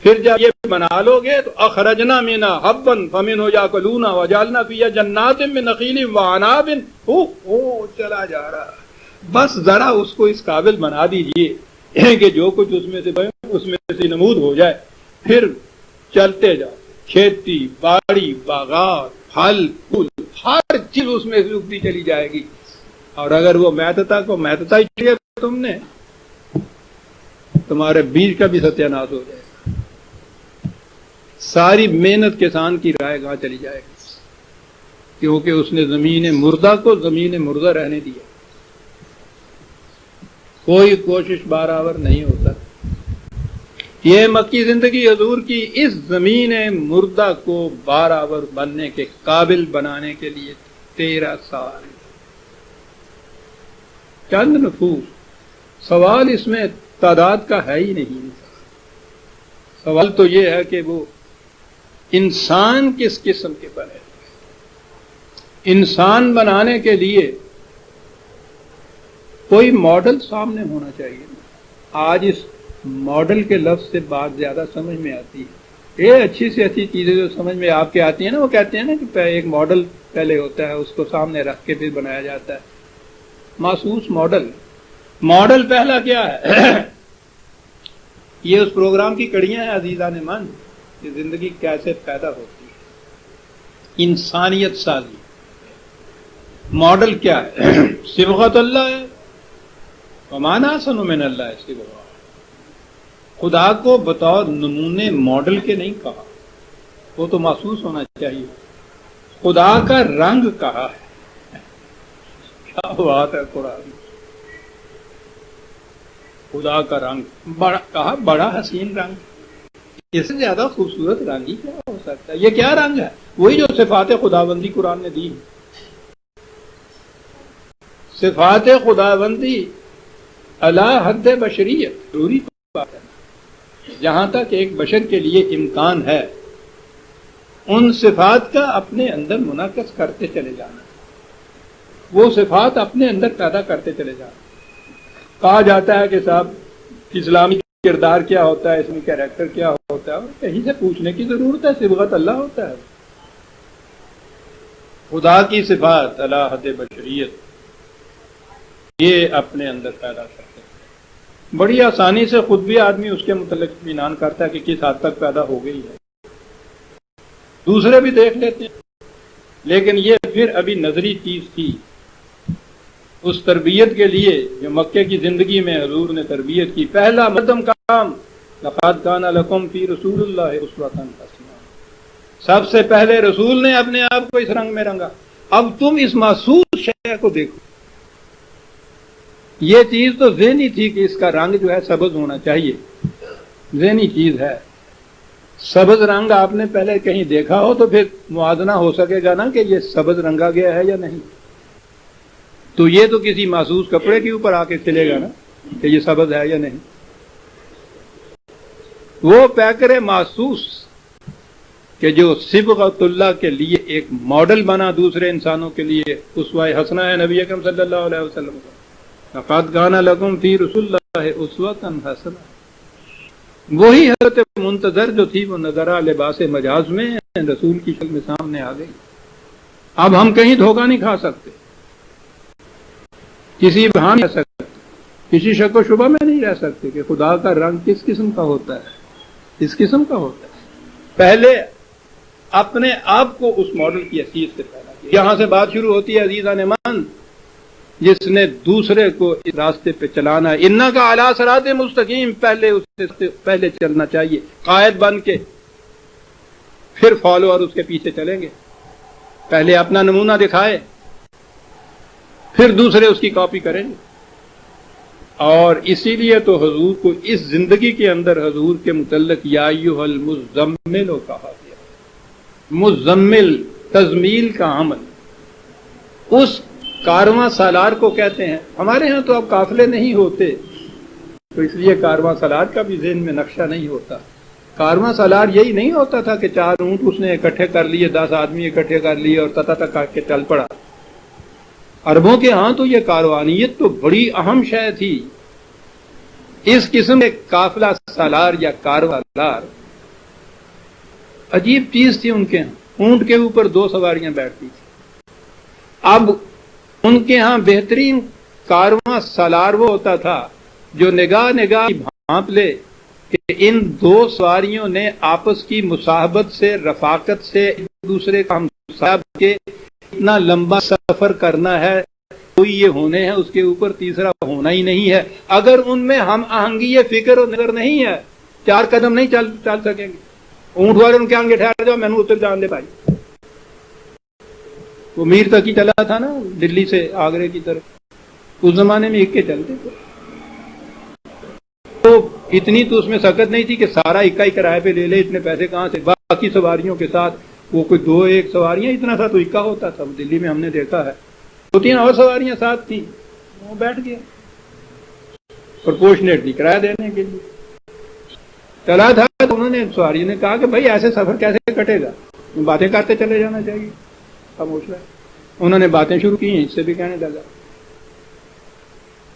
پھر جب یہ بنا لو گے تو اخرجنا منها حبا فمنه یاکلون وجعلنا فیہا جنات من نخیل وعناب. چلا جا رہا. بس ذرا اس کو اس قابل بنا دیجئے کہ جو کچھ اس میں سے اس میں سے نمود ہو جائے. پھر چلتے جاؤ. کھیتی باڑی باغات پھل پھول ہر چیز اس میں سے اگتی چلی جائے گی. اور اگر وہ میتتا کو میتتا ہی چاہیے تم نے تمہارے بیج کا بھی ستیہ ناش ہو جائے گا. ساری محنت کسان کی رائے گاہ چلی جائے گی کیونکہ اس نے زمین مردہ کو زمین مردہ رہنے دیا. کوئی کوشش برابر نہیں ہوتا. یہ مکی زندگی حضور کی اس زمین مردہ کو برابر بننے کے قابل بنانے کے لیے 13 سال. چند نفوس. سوال اس میں تعداد کا ہے ہی نہیں. سوال تو یہ ہے کہ وہ انسان کس قسم کے بنے. انسان بنانے کے لیے کوئی ماڈل سامنے ہونا چاہیے. آج اس ماڈل کے لفظ سے بات زیادہ سمجھ میں آتی ہے. یہ اچھی سے اچھی چیزیں جو سمجھ میں آپ کے آتی ہیں نا، وہ کہتے ہیں نا کہ ایک ماڈل پہلے ہوتا ہے، اس کو سامنے رکھ کے پھر بنایا جاتا ہے. محسوس ماڈل. ماڈل پہلا کیا ہے؟ یہ اس پروگرام کی کڑیاں ہیں عزیزان من کہ زندگی کیسے پیدا ہوتی ہے. انسانیت سازی. ماڈل کیا ہے؟ صبغت اللہ ہے. وما احسن من اللہ صبغہ. خدا کو بطور نمونے ماڈل کے نہیں کہا، وہ تو محسوس ہونا چاہیے. خدا کا رنگ کہا ہے. کیا بات ہے قرآن. خدا کا رنگ کہا، بڑا حسین رنگ. اس سے زیادہ خوبصورت رنگ ہی کیا ہو سکتا ہے؟ یہ کیا رنگ ہے؟ وہی جو صفات خداوندی قرآن نے دی. صفات خداوندی علی حد بشریت. ضروری بات ہے. جہاں تک ایک بشر کے لیے امکان ہے ان صفات کا اپنے اندر منعکس کرتے چلے جانا. وہ صفات اپنے اندر پیدا کرتے چلے جانا. کہا جاتا ہے کہ صاحب اسلامی کردار کیا ہوتا ہے، اسلامی کیریکٹر کیا ہوتا ہے، اور کہیں سے پوچھنے کی ضرورت ہے. صبغت اللہ ہوتا ہے. خدا کی صفات علی حد بشریت یہ اپنے اندر پیدا کرتے ہیں. بڑی آسانی سے خود بھی آدمی اس کے متعلق اطمینان کرتا ہے کہ کس حد تک پیدا ہو گئی ہے. دوسرے بھی دیکھ لیتے ہیں. لیکن یہ پھر ابھی نظری چیز تھی. اس تربیت کے لیے جو مکے کی زندگی میں حضور نے تربیت کی، پہلا مقدم کام لقد کان لکم فی رسول اللہ اسوۃ حسنہ. سب سے پہلے رسول نے اپنے آپ کو اس رنگ میں رنگا. اب تم اس محسوس شے کو دیکھو. یہ چیز تو ذہنی تھی کہ اس کا رنگ جو ہے سبز ہونا چاہیے. ذہنی چیز ہے. سبز رنگ آپ نے پہلے کہیں دیکھا ہو تو پھر موازنہ ہو سکے گا نا کہ یہ سبز رنگا گیا ہے یا نہیں. تو یہ تو کسی محسوس کپڑے کے اوپر آ کے چلے گا نا کہ یہ سبز ہے یا نہیں. وہ پیکر محسوس کہ جو صبغت اللہ کے لیے ایک ماڈل بنا دوسرے انسانوں کے لیے اسوہ حسنہ ہے نبی اکرم صلی اللہ علیہ وسلم کا. لقد کان لکم فی رسول اللہ اسوۃ حسنہ. وہی حضرت منتظر جو تھی وہ نظرہ لباس مجاز میں رسول کی شکل میں سامنے آ گئی. اب ہم کہیں دھوکہ نہیں کھا سکتے، کسی بہانے رہ سکتے، کسی شک و شبہ میں نہیں رہ سکتے کہ خدا کا رنگ کس قسم کا ہوتا ہے. اس قسم کا ہوتا ہے. پہلے اپنے آپ کو اس ماڈل کی حیثیت سے پیدا کیا. یہاں سے بات شروع ہوتی ہے عزیزان من جس نے دوسرے کو اس راستے پہ چلانا ہے. انک علی صراط مستقیم. پہلے چلنا چاہیے قائد بن کے، پھر فالوور اس کے پیچھے چلیں گے. پہلے اپنا نمونہ دکھائے، پھر دوسرے اس کی کاپی کریں گے. اور اسی لیے تو حضور کو اس زندگی کے اندر حضور کے متعلق یا ایھا المزمل کہا گیا. مزمل تزمیل کا عمل. اس کارواں سالار کو کہتے ہیں. ہمارے ہاں تو اب قافلے نہیں ہوتے تو اس لیے کارواں سالار کا بھی ذہن میں نقشہ نہیں ہوتا. کارواں سالار یہی نہیں ہوتا تھا کہ 4 اونٹ اس نے اکٹھے کر لیے، 10 آدمی اکٹھے کر لیے اور تتا تک کے چل پڑا. عربوں کے ہاں تو یہ کاروانیت تو بڑی اہم شے تھی. اس قسم کے قافلہ سالار یا کارواں سالار عجیب چیز تھی ان کے ہاں، اونٹ کے اوپر 2 سواریاں بیٹھتی تھی۔ اب ان کے ہاں بہترین کارواں سالار وہ ہوتا تھا جو نگاہ بھانپ لے کہ ان 2 سواریوں نے آپس کی مصاحبت سے، رفاقت سے، ایک دوسرے کا ہمسایہ کے اتنا لمبا سفر کرنا ہے، کوئی یہ ہونے ہیں اس کے اوپر تیسرا ہونا ہی نہیں ہے۔ اگر ان میں ہم آہنگی یہ فکر اور نظر نہیں ہے، 4 قدم نہیں چل سکیں گے۔ اونٹ والے ان کے آگے ٹھہر جاؤ، میں نے اتر جان دے بھائی۔ وہ میر تک ہی چلا تھا نا، دلی سے آگرے کی طرف، اس زمانے میں اکے چلتے تھے، تو اتنی تو اس میں سکت نہیں تھی کہ سارا اکا ہی کرائے پہ لے لے، اتنے پیسے کہاں سے، باقی سواریوں کے ساتھ وہ کوئی 2-1 سواریاں اتنا تھا تو اکا ہوتا تھا، دلی میں ہم نے دیکھا ہے 2-3 اور سواریاں ساتھ تھیں، وہ بیٹھ گیا پرپورشنیٹلی کرایہ دینے کے لیے چلا تھا۔ تو انہوں نے سواری نے کہا کہ بھائی ایسے سفر کیسے کٹے گا، باتیں کرتے چلے جانا چاہیے، خاموش رہے۔ انہوں نے باتیں شروع کی، اس سے بھی کہنے لگا،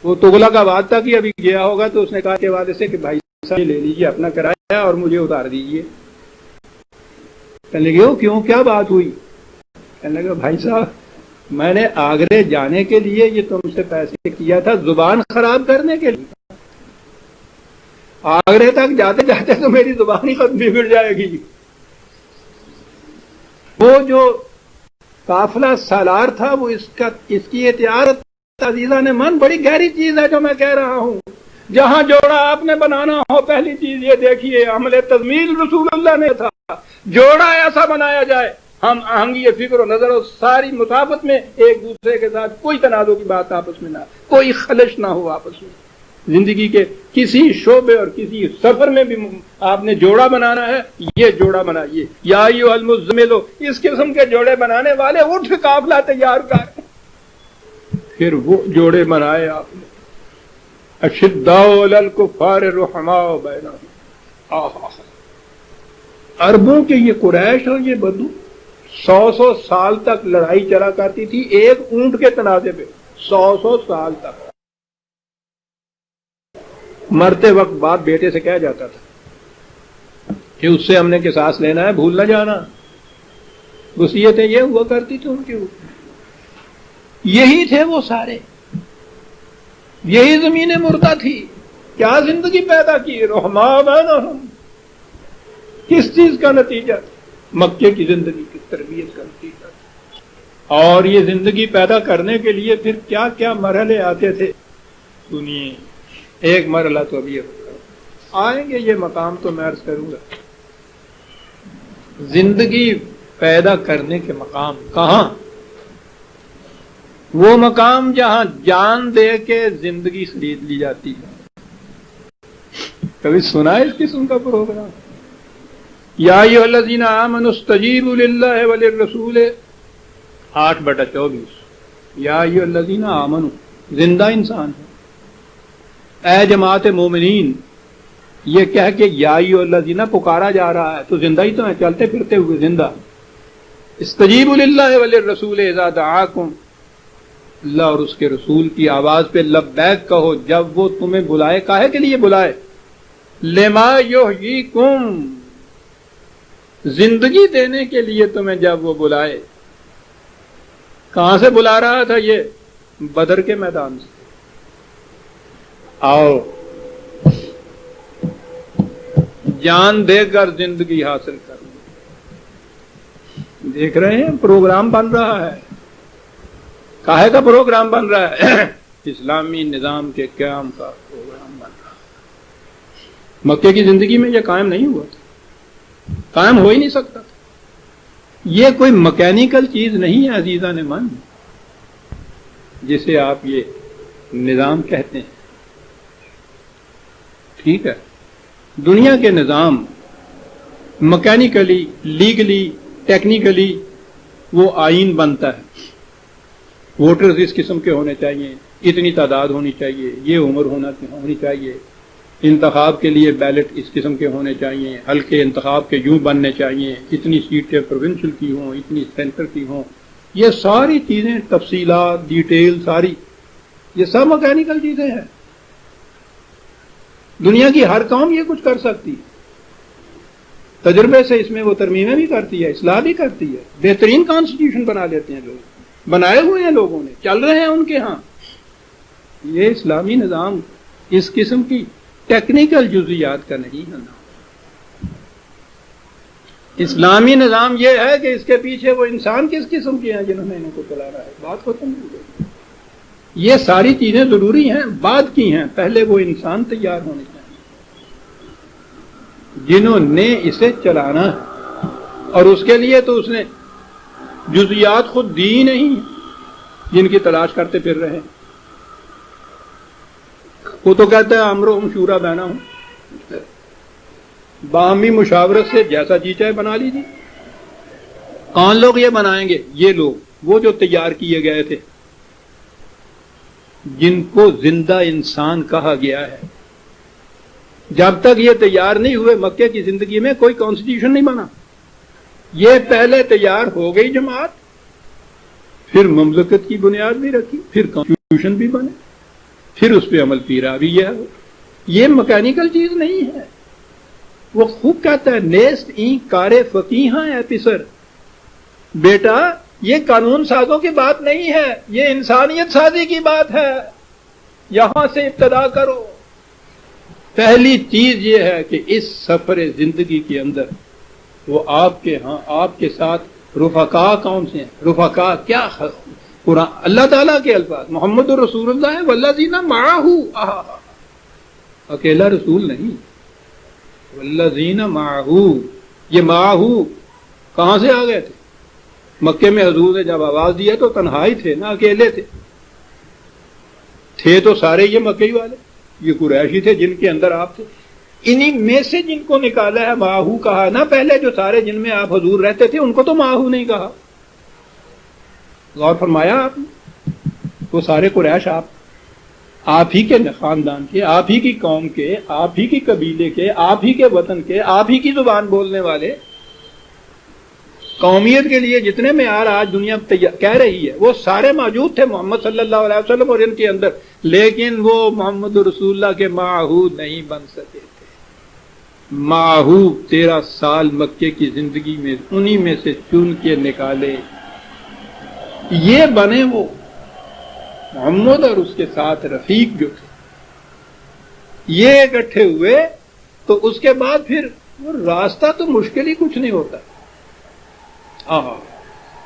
وہ تغلق آباد تک ہی ابھی گیا ہوگا تو اس نے کہا کے والے سے کہ بھائی صاحب لے لیجیے اپنا کرایہ اور مجھے اتار دیجیے۔ کہنے لگے کیوں، کیا بات ہوئی؟ کہنے لگا بھائی صاحب میں نے آگرے جانے کے لیے یہ تم سے پیسے کیا تھا زبان خراب کرنے کے لیے، آگرے تک جاتے جاتے تو میری زبان ہی خود بگڑ جائے گی۔ وہ جو قافلہ سالار تھا وہ اس کی اطاعت عزیزہ نے من بڑی گہری چیز ہے جو میں کہہ رہا ہوں۔ جہاں جوڑا آپ نے بنانا ہو، پہلی چیز یہ دیکھیے عمل تزمیل رسول اللہ نے تھا، جوڑا ایسا بنایا جائے ہم آہنگی فکر و نظر و ساری مصاحبت میں ایک دوسرے کے ساتھ کوئی تنازع کی بات آپس میں نہ، کوئی خلش نہ ہو آپس میں۔ زندگی کے کسی شعبے اور کسی سفر میں بھی آپ نے جوڑا بنانا ہے، یہ جوڑا بنائیے۔ یا ایھا المزمل، اس قسم کے جوڑے بنانے والے اٹھ قافلہ تیار کر۔ پھر وہ جوڑے بنائے آپ نے، اشداء علی الکفار رحماء بینہم۔ عربوں کے یہ قریش اور یہ بدو 100 سال تک لڑائی چلا کرتی تھی ایک اونٹ کے تنازع پہ، 100 سال تک۔ مرتے وقت باپ بیٹے سے کہہ جاتا تھا کہ اس سے ہم نے قصاص لینا ہے، بھول نہ جانا۔ وصیتیں یہ ہوا کرتی تھی ان کے اوپر، یہی تھے وہ سارے، یہی زمین مردہ تھی۔ کیا زندگی پیدا کی، رحماء بینہم، کس چیز کا نتیجہ؟ مکے کی زندگی کی تربیت کا نتیجہ۔ اور یہ زندگی پیدا کرنے کے لیے پھر کیا کیا مرحلے آتے تھے سنیے۔ ایک مرحلہ تو ابھی آئیں گے، یہ مقام تو میں عرض کروں گا۔ زندگی پیدا کرنے کے مقام کہاں؟ وہ مقام جہاں جان دے کے زندگی خرید لی جاتی ہے۔ کبھی سنا ہے اس قسم کا پروگرام؟ یا ایھا الذین آمنوا استجیبوا للہ وللرسول 8/24۔ یا ایھا الذین آمنوا، زندہ انسان ہے، اے جماعت مومنین، یہ کہہ کے یا ایھا الذین پکارا جا رہا ہے تو زندہ ہی تو ہیں، چلتے پھرتے ہوئے زندہ۔ استجیبوا للہ وللرسول اذا دعاکم، اللہ اور اس کے رسول کی آواز پہ لبیک کہو جب وہ تمہیں بلائے۔ کاہے کے لیے بلائے؟ لما یحییکم، زندگی دینے کے لیے تمہیں جب وہ بلائے۔ کہاں سے بلا رہا تھا یہ؟ بدر کے میدان سے۔ آؤ جان دے کر زندگی حاصل کر۔ دیکھ رہے ہیں پروگرام بن رہا ہے، کاہے کا پروگرام بن رہا ہے؟ اسلامی نظام کے قیام کا پروگرام بن رہا ہے۔ مکے کی زندگی میں یہ قائم نہیں ہوا تھا، قائم ہو ہی نہیں سکتا تھا۔ یہ کوئی مکینیکل چیز نہیں ہے عزیزان من جسے آپ یہ نظام کہتے ہیں۔ ٹھیک ہے، دنیا کے نظام مکینیکلی، لیگلی، ٹیکنیکلی وہ آئین بنتا ہے، ووٹرز اس قسم کے ہونے چاہیے، اتنی تعداد ہونی چاہیے، یہ عمر ہونی چاہیے، انتخاب کے لیے بیلٹ اس قسم کے ہونے چاہیے، حلقے انتخاب کے یوں بننے چاہیے، اتنی سیٹیں پروونشل کی ہوں، اتنی سینٹر کی ہوں، یہ ساری چیزیں، تفصیلات، ڈیٹیل ساری، یہ سب مکینیکل چیزیں ہیں۔ دنیا کی ہر قوم یہ کچھ کر سکتی ہے، تجربے سے اس میں وہ ترمیمیں بھی کرتی ہے، اصلاح بھی کرتی ہے، بہترین کانسٹیٹیوشن بنا لیتے ہیں لوگ، بنائے ہوئے ہیں لوگوں نے، چل رہے ہیں ان کے ہاں۔ یہ اسلامی نظام اس قسم کی ٹیکنیکل جزیات کا نہیں ہے۔ اسلامی نظام یہ ہے کہ اس کے پیچھے وہ انسان کس قسم کے ہیں جنہوں نے ان کو چلانا ہے، بات ختم ہو گئی۔ یہ ساری چیزیں ضروری ہیں، بعد کی ہیں، پہلے وہ انسان تیار ہونے چاہیے جنہوں نے اسے چلانا ہے، اور اس کے لیے تو اس نے جزیات خود دی نہیں جن کی تلاش کرتے پھر رہے ہیں۔ وہ تو کہتا ہے امرہم شورا بینہم، باہمی مشاورت سے جیسا جی چاہے بنا لیجیے۔ کون لوگ یہ بنائیں گے؟ یہ لوگ، وہ جو تیار کیے گئے تھے، جن کو زندہ انسان کہا گیا ہے۔ جب تک یہ تیار نہیں ہوئے مکے کی زندگی میں کوئی کانسٹیٹیوشن نہیں بنا۔ یہ پہلے تیار ہو گئی جماعت، پھر مملکت کی بنیاد بھی رکھی، پھر کانسٹیٹیوشن بھی بنے، پھر اس پہ عمل پیرا بھی یہ مکینیکل چیز نہیں ہے۔ وہ خوب کہتا ہے نیست این کار فقیہاں ہے پسر، بیٹا یہ قانون سازوں کی بات نہیں ہے، یہ انسانیت سازی کی بات ہے، یہاں سے ابتدا کرو۔ پہلی چیز یہ ہے کہ اس سفر زندگی کے اندر وہ آپ کے ہاں، آپ کے ساتھ رفقا کون سے ہیں؟ رفقا کیا؟ قرآن اللہ تعالیٰ کے الفاظ، محمد رسول اللہ والذین معہ، اکیلا رسول نہیں، والذین معہ۔ یہ معہ کہاں سے آ گئے تھے؟ مکے میں حضور نے جب آواز دیا تو تنہائی تھے نا، اکیلے تھے تو سارے یہ مکئی والے، یہ قریشی تھے جن کے اندر آپ تھے، انہی میں سے جن کو نکالا ہے ماہو کہا نا۔ پہلے جو سارے جن میں آپ حضور رہتے تھے ان کو تو ماہو نہیں کہا، غور فرمایا آپ نے؟ وہ سارے قریش آپ ہی کے خاندان کے، آپ ہی کی قوم کے، آپ ہی کی قبیلے کے، آپ ہی کے وطن کے، آپ ہی کی زبان بولنے والے۔ قومیت کے لیے جتنے معیار آج دنیا کہہ رہی ہے وہ سارے موجود تھے محمد صلی اللہ علیہ وسلم اور ان کے اندر، لیکن وہ محمد رسول اللہ کے ماہو نہیں بن سکے تھے۔ ماہو 13 سال مکے کی زندگی میں انہی میں سے چن کے نکالے، یہ بنے وہ محمد اور اس کے ساتھ رفیق جو تھے، یہ اکٹھے ہوئے تو اس کے بعد پھر وہ راستہ تو مشکل ہی کچھ نہیں ہوتا۔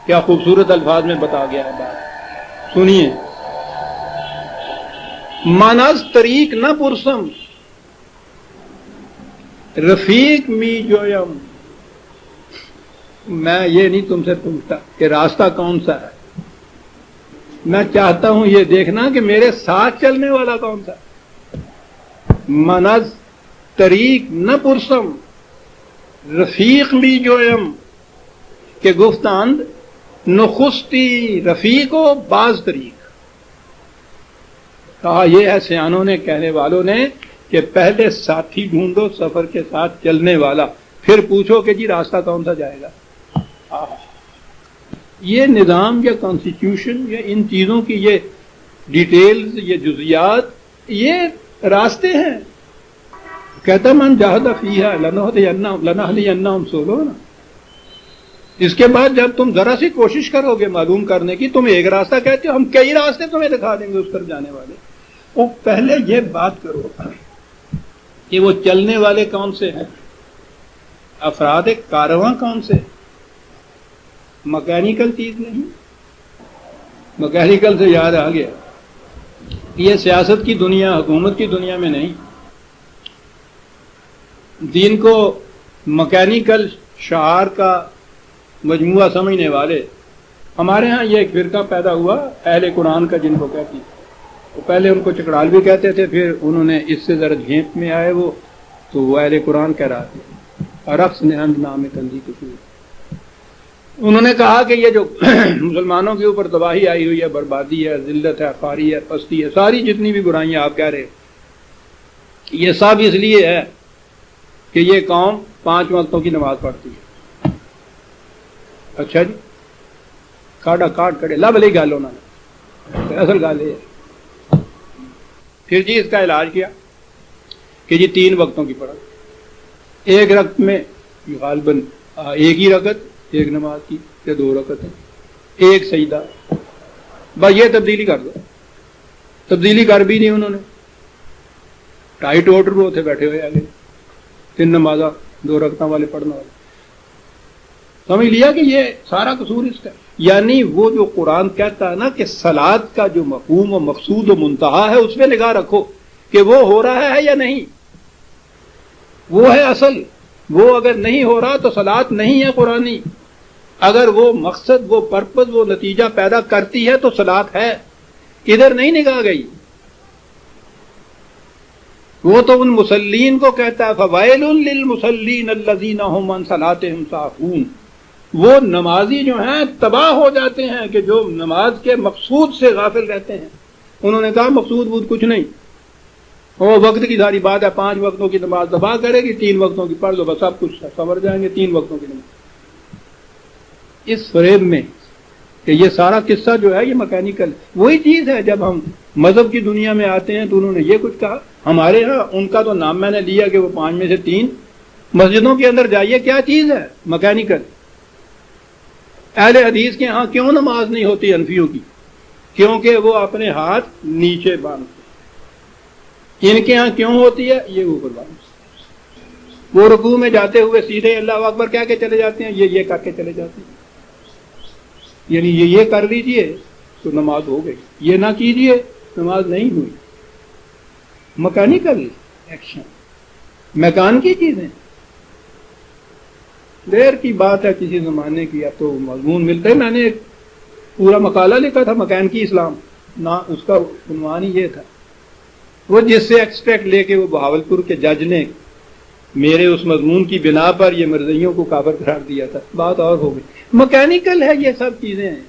کیا خوبصورت الفاظ میں بتا گیا ہے بات، سنیے۔ منز طریق نہ پرسم رفیق می جویم، میں یہ نہیں تم سے پوچھتا کہ راستہ کون سا ہے، میں چاہتا ہوں یہ دیکھنا کہ میرے ساتھ چلنے والا کون سا ہے۔ منز طریق نہ پرسم رفیق می جویم، کہ گفتند نخستی رفیق و باز طریق۔ کہا یہ ہے سیانوں نے، کہنے والوں نے، کہ پہلے ساتھی ڈھونڈو سفر کے ساتھ چلنے والا، پھر پوچھو کہ جی راستہ کون سا جائے گا۔ یہ نظام یا کانسٹیٹیوشن یا ان چیزوں کی یہ ڈیٹیلز، یہ جزیات، یہ راستے ہیں۔ کہتا من جاہد فیہا لنہدینہم سبلنا۔ اس کے بعد جب تم ذرا سی کوشش کرو گے معلوم کرنے کی، تم ایک راستہ کہتے ہو، ہم کئی راستے تمہیں دکھا دیں گے اس پر جانے والے۔ وہ پہلے یہ بات کرو کہ وہ چلنے والے کون سے ہیں، افراد کارواں کون سے، مکینیکل چیز نہیں۔ مکینیکل سے یاد آ گیا، یہ سیاست کی دنیا، حکومت کی دنیا میں نہیں۔ دین کو مکینیکل شعار کا مجموعہ سمجھنے والے، ہمارے ہاں یہ ایک فرقہ پیدا ہوا اہل قرآن کا، جن کو کہتی، وہ پہلے ان کو چکڑال بھی کہتے تھے، پھر انہوں نے اس سے ذرا جھیپ میں آئے وہ، تو وہ اہل قرآن کہلاتے ہیں۔ رقص نہند نام تنزی کشور، انہوں نے کہا کہ یہ جو مسلمانوں کے اوپر تباہی آئی ہوئی ہے، بربادی ہے، ذلت ہے، خواری ہے، پستی ہے، ساری جتنی بھی برائیاں آپ کہہ رہے، یہ سب اس لیے ہے کہ یہ قوم 5 وقتوں کی نماز پڑھتی ہے۔ اچھا جی، کاٹا کاٹ کڑے لب لی گل انہوں نے، اصل گل یہ ہے۔ پھر جی اس کا علاج کیا کہ جی 3 وقتوں کی پڑھا، ایک رکعت میں غالباً ایک ہی رکعت ایک نماز کی یا 2 رکعتیں، ایک سجدہ، بس یہ تبدیلی کر دو. تبدیلی کر بھی نہیں انہوں نے، ٹائٹ آرڈر وہ تھے بیٹھے ہوئے آگے 3 نمازاں 2 رکعتوں والے پڑھنے والے. سمجھ لیا کہ یہ سارا قصور اس کا. یعنی وہ جو قرآن کہتا ہے نا کہ صلاۃ کا جو مفہوم و مقصود و منتہا ہے اس پہ نگاہ رکھو کہ وہ ہو رہا ہے یا نہیں، وہ ہے اصل. وہ اگر نہیں ہو رہا تو صلاۃ نہیں ہے قرآنی. اگر وہ مقصد، وہ پرپز، وہ نتیجہ پیدا کرتی ہے تو صلاۃ ہے. ادھر نہیں نگاہ گئی. وہ تو ان مسلین کو کہتا ہے فوائل للمصلین الذین هم عن صلاتهم ساہون. وہ نمازی جو ہیں تباہ ہو جاتے ہیں کہ جو نماز کے مقصود سے غافل رہتے ہیں. انہوں نے کہا مقصود وہ کچھ نہیں، وہ وقت کی ساری بات ہے. 5 وقتوں کی نماز تباہ کرے گی، 3 وقتوں کی پڑھ لو بس سب کچھ سنور جائیں گے. 3 وقتوں کی نماز اس فریب میں کہ یہ سارا قصہ جو ہے یہ مکینیکل. وہی چیز ہے جب ہم مذہب کی دنیا میں آتے ہیں تو انہوں نے یہ کچھ کہا. ہمارے ہاں ان کا تو نام میں نے لیا کہ وہ 5 میں سے 3. مسجدوں کے اندر جائیے کیا چیز ہے؟ مکینیکل. اہل حدیث کے ہاں کیوں نماز نہیں ہوتی حنفیوں کی؟ کیونکہ وہ اپنے ہاتھ نیچے باندھتے. ان کے ہاں کیوں ہوتی ہے؟ یہ اوپر باندھتے. وہ رکوع میں جاتے ہوئے سیدھے اللہ اکبر کہہ کے چلے جاتے ہیں، یہ کر کے چلے جاتے ہیں. یعنی یہ کر لیجئے تو نماز ہو گئی، یہ نہ کیجئے نماز نہیں ہوئی. مکینیکل ایکشن، میکان کی چیزیں. دیر کی بات ہے کسی زمانے کی، اب تو مضمون ملتا ہے. میں نے ایک پورا مقالہ لکھا تھا مکان کی اسلام، نہ اس کا عنوان ہی یہ تھا. وہ جس سے ایکسٹریکٹ لے کے وہ بہاولپور کے جج نے میرے اس مضمون کی بنا پر یہ مرزائیوں کو کافر قرار دیا تھا. بات اور ہو گئی. مکینیکل ہے یہ سب چیزیں ہیں.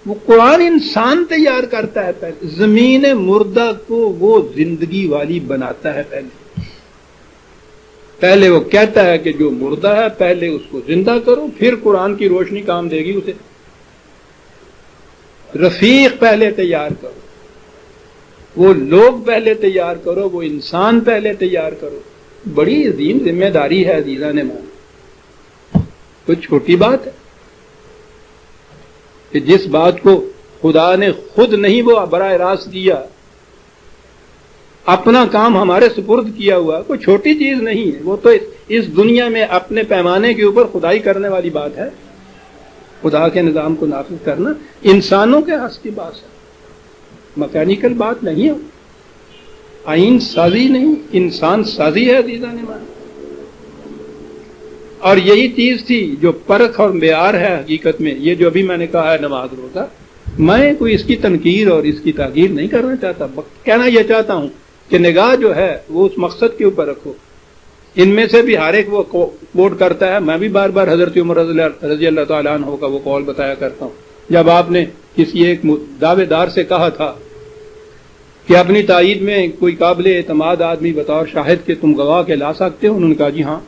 وہ قرآن انسان تیار کرتا ہے پہلے. زمین مردہ کو وہ زندگی والی بناتا ہے. پہلے وہ کہتا ہے کہ جو مردہ ہے پہلے اس کو زندہ کرو، پھر قرآن کی روشنی کام دے گی اسے. رفیق پہلے تیار کرو، وہ لوگ پہلے تیار کرو، وہ انسان پہلے تیار کرو. بڑی عظیم ذمہ داری ہے عزیزان مان. کوئی چھوٹی بات ہے کہ جس بات کو خدا نے خود نہیں وہ براہ راست دیا، اپنا کام ہمارے سپرد کیا ہوا، کوئی چھوٹی چیز نہیں ہے. وہ تو اس دنیا میں اپنے پیمانے کے اوپر خدائی کرنے والی بات ہے. خدا کے نظام کو نافذ کرنا انسانوں کے ہاتھ کی بات ہے، مکینیکل بات نہیں ہے. آئین سازی نہیں، انسان سازی ہے عزیزان مان. اور یہی چیز تھی جو پرکھ اور معیار ہے حقیقت میں. یہ جو ابھی میں نے کہا ہے نماز روزہ، میں کوئی اس کی تنقیر اور اس کی تاغیر نہیں کرنا چاہتا. کہنا یہ چاہتا ہوں کہ نگاہ جو ہے وہ اس مقصد کے اوپر رکھو. ان میں سے بھی ہر ایک وہ کوٹ کرتا ہے. میں بھی بار بار حضرت عمر رضی اللہ تعالیٰ عنہ کا وہ قول بتایا کرتا ہوں. جب آپ نے کسی ایک دعوے دار سے کہا تھا کہ اپنی تائید میں کوئی قابل اعتماد آدمی بطور شاہد کے تم گواہ کے لا سکتے ہو؟ انہوں نے کہا جی ہاں.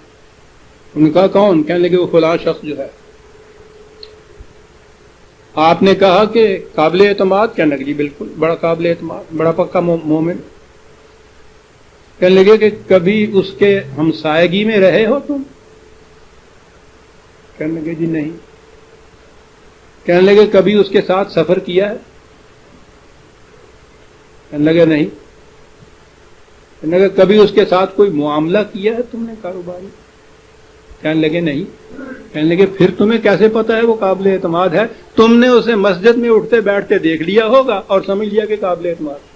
انہوں نے کہا کون؟ کہنے لگے وہ فلاں شخص جو ہے. آپ نے کہا کہ قابل اعتماد؟ کہنے لگے جی بالکل بڑا قابل اعتماد، بڑا پکا مومن. کہنے لگے کہ کبھی اس کے ہمسائیگی میں رہے ہو تم؟ کہنے لگے جی نہیں. کہنے لگے کبھی اس کے ساتھ سفر کیا ہے؟ کہنے لگے نہیں. کہنے لگے کبھی اس کے ساتھ کوئی معاملہ کیا ہے تم نے کاروباری؟ کہنے لگے نہیں. کہنے لگے پھر تمہیں کیسے پتا ہے وہ قابل اعتماد ہے؟ تم نے اسے مسجد میں اٹھتے بیٹھتے دیکھ لیا ہوگا اور سمجھ لیا کہ قابل اعتماد.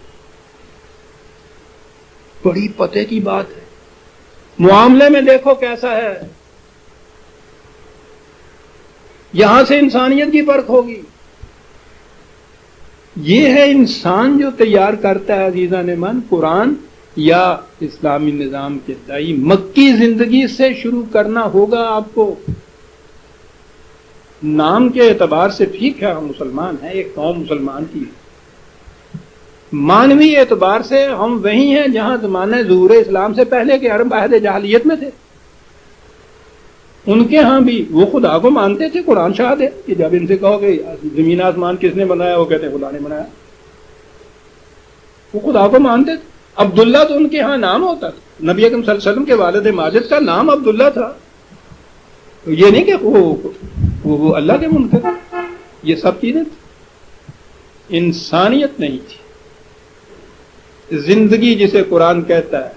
بڑی پتے کی بات ہے. معاملے میں دیکھو کیسا ہے. یہاں سے انسانیت کی پرکھ ہوگی. یہ ہے انسان جو تیار کرتا ہے عزیزان من. قرآن یا اسلامی نظام کے دائی مکی زندگی سے شروع کرنا ہوگا آپ کو. نام کے اعتبار سے ٹھیک ہے ہم مسلمان ہیں، ایک قوم مسلمان کی. مانوی اعتبار سے ہم وہی ہیں جہاں زمانہ ظہور اسلام سے پہلے کے عرب عہد جاہلیت میں تھے. ان کے ہاں بھی وہ خدا کو مانتے تھے. قرآن شاہد ہے کہ جب ان سے کہو کہ زمین آسمان کس نے بنایا، وہ کہتے ہیں خدا نے بنایا. وہ خدا کو مانتے تھے. عبداللہ تو ان کے ہاں نام ہوتا تھا، نبی اکرم صلی اللہ علیہ وسلم کے والد ماجد کا نام عبداللہ تھا. یہ نہیں کہ وہ اللہ کے منکر، یہ سب چیزیں تھیں. انسانیت نہیں تھی، زندگی جسے قرآن کہتا ہے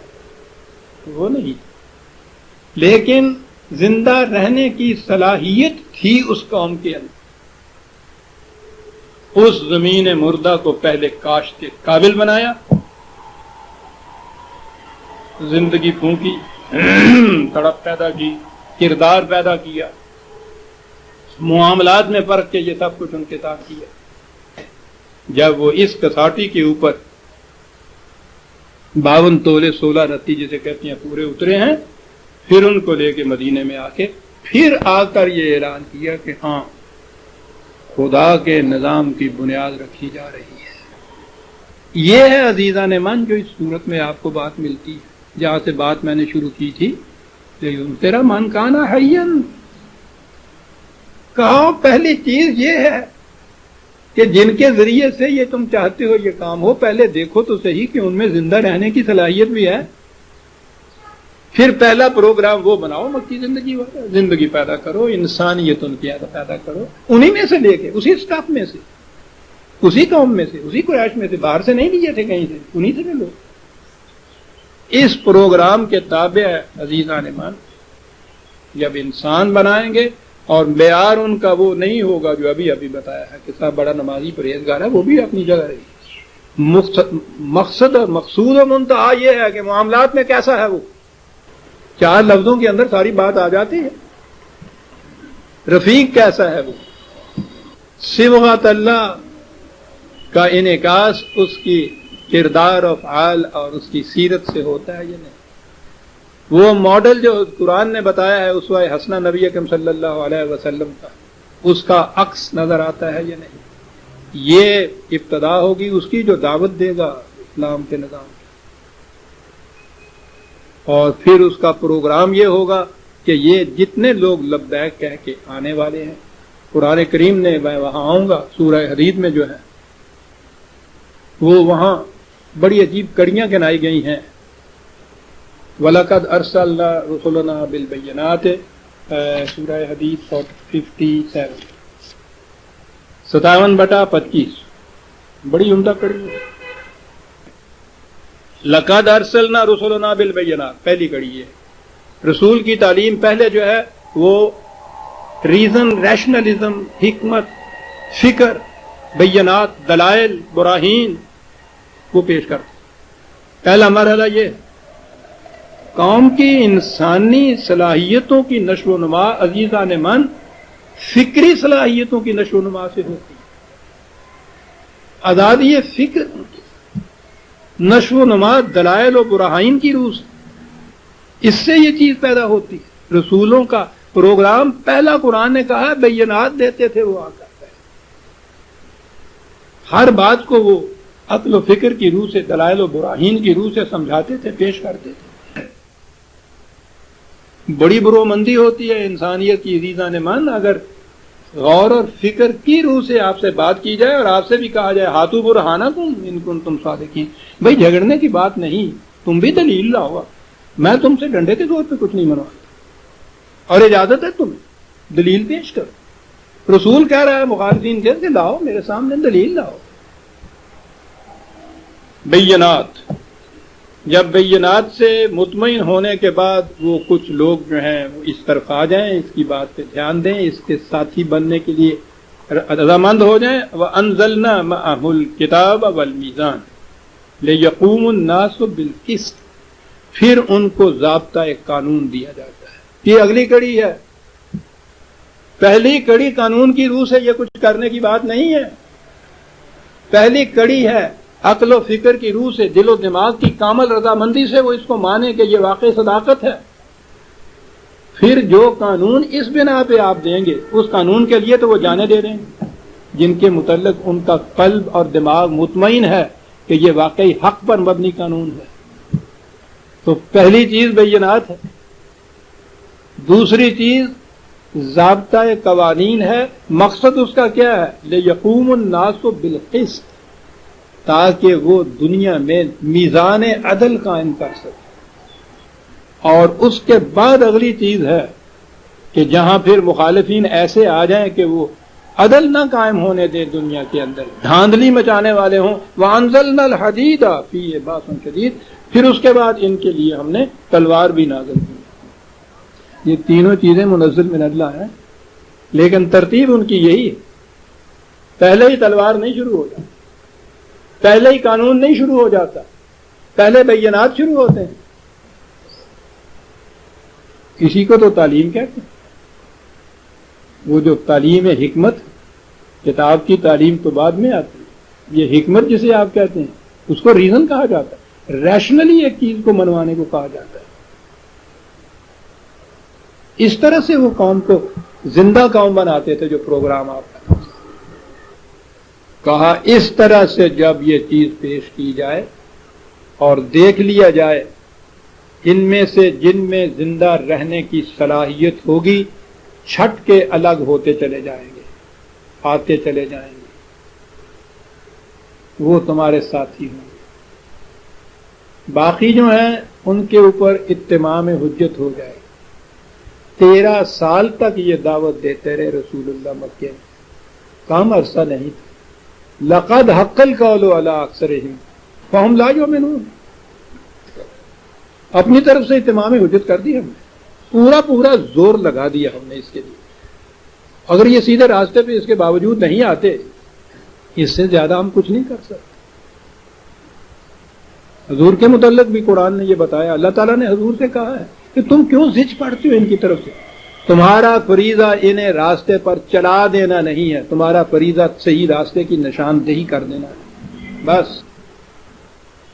وہ نہیں، لیکن زندہ رہنے کی صلاحیت تھی اس قوم کے اندر. اس زمین مردہ کو پہلے کاشت کے قابل بنایا، زندگی پھونکی، تڑپ پیدا کی، کردار پیدا کیا، معاملات میں پرکھ کے یہ سب کچھ ان کے ساتھ کیا. جب وہ اس کساٹی کے اوپر 52 تولے 16 رتی جسے کہتے ہیں پورے اترے ہیں، پھر ان کو لے کے مدینے میں آ کے پھر آ کر یہ اعلان کیا کہ ہاں خدا کے نظام کی بنیاد رکھی جا رہی ہے. یہ ہے عزیزان من جو اس صورت میں آپ کو بات ملتی ہے، جہاں سے بات میں نے شروع کی تھی. تیرا من کانا حین، کہا پہلی چیز یہ ہے کہ جن کے ذریعے سے یہ تم چاہتے ہو یہ کام ہو، پہلے دیکھو تو صحیح کہ ان میں زندہ رہنے کی صلاحیت بھی ہے. پھر پہلا پروگرام وہ بناؤ مکی زندگی والا، زندگی پیدا کرو، انسانیت ان کی پیدا کرو، انہی میں سے لے کے، اسی سٹاف میں سے، اسی قوم میں سے، اسی قریش میں سے، باہر سے نہیں لیے تھے کہیں سے، انہی سے لو. اس پروگرام کے تابع عزیزان مان جب انسان بنائیں گے، اور معیار ان کا وہ نہیں ہوگا جو ابھی بتایا ہے کہ صاحب بڑا نمازی پرہیزگار ہے، وہ بھی اپنی جگہ رہی. مقصد اور مقصود و منتہا یہ ہے کہ معاملات میں کیسا ہے وہ. 4 لفظوں کے اندر ساری بات آ جاتی ہے. رفیق کیسا ہے وہ، صبغت اللہ کا انعکاس اس کی کردار و افعال اور اس کی سیرت سے ہوتا ہے یا نہیں. وہ ماڈل جو قرآن نے بتایا ہے اسوہ حسنہ نبی اکرم صلی اللہ علیہ وسلم کا، اس کا عکس نظر آتا ہے یا نہیں. یہ ابتدا ہوگی اس کی جو دعوت دے گا اسلام کے نظام کی، اور پھر اس کا پروگرام یہ ہوگا کہ یہ جتنے لوگ لبیک کہہ کے آنے والے ہیں، قرآن کریم نے میں وہاں آؤں گا سورہ حدید میں جو ہے وہ وہاں بڑی عجیب کڑیاں گنائی گئی ہیں. وَلَقَدْ أَرْسَلْنَا رُسُلَنَا بِالْبَيِّنَاتِ سورہ حدید 57 57/25 بڑی عمدہ کڑی ہے. لَقَدْ أَرْسَلْنَا رُسُلَنَا بِالْبَيِّنَاتِ پہلی کڑی ہے. رسول کی تعلیم پہلے جو ہے وہ ریزن، ریشنلزم، حکمت، فکر، بینات، دلائل، براہین وہ پیش کرتا. پہلا مرحلہ یہ ہے. قوم کی انسانی صلاحیتوں کی نشو و نما عزیزان من فکری صلاحیتوں کی نشو و نما سے ہوتی ہے. آزادی فکر نشو و نما دلائل و براہین کی روح سے، اس سے یہ چیز پیدا ہوتی ہے. رسولوں کا پروگرام پہلا قرآن نے کہا بینات دیتے تھے وہ آ کر، ہر بات کو وہ عقل و فکر کی روح سے، دلائل و براہین کی روح سے سمجھاتے تھے، پیش کرتے تھے. بڑی برومندی ہوتی ہے انسانیت کی عزیزان من اگر غور اور فکر کی روح سے آپ سے بات کی جائے اور آپ سے بھی کہا جائے ہاتھو برہانکم ان کنتم صادقین. بھائی جھگڑنے کی بات نہیں، تم بھی دلیل لاؤ. میں تم سے ڈنڈے کے زور پہ کچھ نہیں منواتا، اور اجازت ہے تمہیں دلیل پیش کرو. رسول کہہ رہا ہے مخالفین سے کہ لاؤ میرے سامنے دلیل لاؤ. بینات، جب بینات سے مطمئن ہونے کے بعد وہ کچھ لوگ جو ہیں وہ اس طرف آ جائیں، اس کی بات پہ دھیان دیں، اس کے ساتھی بننے کے لیے رضامند ہو جائیں. وَأَنزَلْنَا مَعَهُ الْكِتَابَ وَالْمِيزَانَ لِيَقُومَ النَّاسُ بِالْقِسْطِ، پھر ان کو ضابطہ ایک قانون دیا جاتا ہے. یہ اگلی کڑی ہے. پہلی کڑی قانون کی روح سے یہ کچھ کرنے کی بات نہیں ہے. پہلی کڑی ہے عقل و فکر کی روح سے، دل و دماغ کی کامل رضامندی سے وہ اس کو مانے کہ یہ واقعی صداقت ہے. پھر جو قانون اس بنا پہ آپ دیں گے اس قانون کے لیے تو وہ جانے دے رہے ہیں جن کے متعلق ان کا قلب اور دماغ مطمئن ہے کہ یہ واقعی حق پر مبنی قانون ہے. تو پہلی چیز بینات ہے. دوسری چیز ضابطۂ قوانین ہے. مقصد اس کا کیا ہے؟ لِيَقُومَ النَّاسُ بِالْقِسْطِ، تاکہ وہ دنیا میں میزان عدل قائم کر سکے. اور اس کے بعد اگلی چیز ہے کہ جہاں پھر مخالفین ایسے آ جائیں کہ وہ عدل نہ قائم ہونے دے دنیا کے اندر، دھاندلی مچانے والے ہوں. وَأَنزَلْنَا الْحَدِيدَ فِيهِ بَأْسٌ شَدِيدٌ، پھر اس کے بعد ان کے لیے ہم نے تلوار بھی نازل کی. یہ تینوں چیزیں منزل من اللہ ہیں، لیکن ترتیب ان کی یہی ہے. پہلے ہی تلوار نہیں شروع ہو جاتی، پہلے ہی قانون نہیں شروع ہو جاتا، پہلے بینات شروع ہوتے ہیں. کسی کو تو تعلیم کہتے ہیں، وہ جو تعلیم حکمت، کتاب کی تعلیم تو بعد میں آتی ہے. یہ حکمت جسے آپ کہتے ہیں اس کو ریزن کہا جاتا ہے، ریشنلی ایک چیز کو منوانے کو کہا جاتا ہے. اس طرح سے وہ قوم کو زندہ قوم بناتے تھے. جو پروگرام آپ کا کہا، اس طرح سے جب یہ چیز پیش کی جائے اور دیکھ لیا جائے، ان میں سے جن میں زندہ رہنے کی صلاحیت ہوگی چھٹ کے الگ ہوتے چلے جائیں گے، آتے چلے جائیں گے، وہ تمہارے ساتھی ہوں گے. باقی جو ہیں ان کے اوپر اتمام حجت ہو جائے. 13 سال تک یہ دعوت دیتے رہے رسول اللہ مکے میں، کم عرصہ نہیں تھا. لقد حق القول علی اکثرہم فہم لا یؤمنون. اپنی طرف سے اتمام حجت کر دی ہم نے، پورا زور لگا دیا ہم نے اس کے لیے. اگر یہ سیدھے راستے پہ اس کے باوجود نہیں آتے، اس سے زیادہ ہم کچھ نہیں کر سکتے. حضور کے متعلق بھی قرآن نے یہ بتایا، اللہ تعالیٰ نے حضور سے کہا ہے کہ تم کیوں زج پڑتے ہو ان کی طرف سے. تمہارا فریضہ انہیں راستے پر چلا دینا نہیں ہے، تمہارا فریضہ صحیح راستے کی نشاندہی کر دینا ہے. بس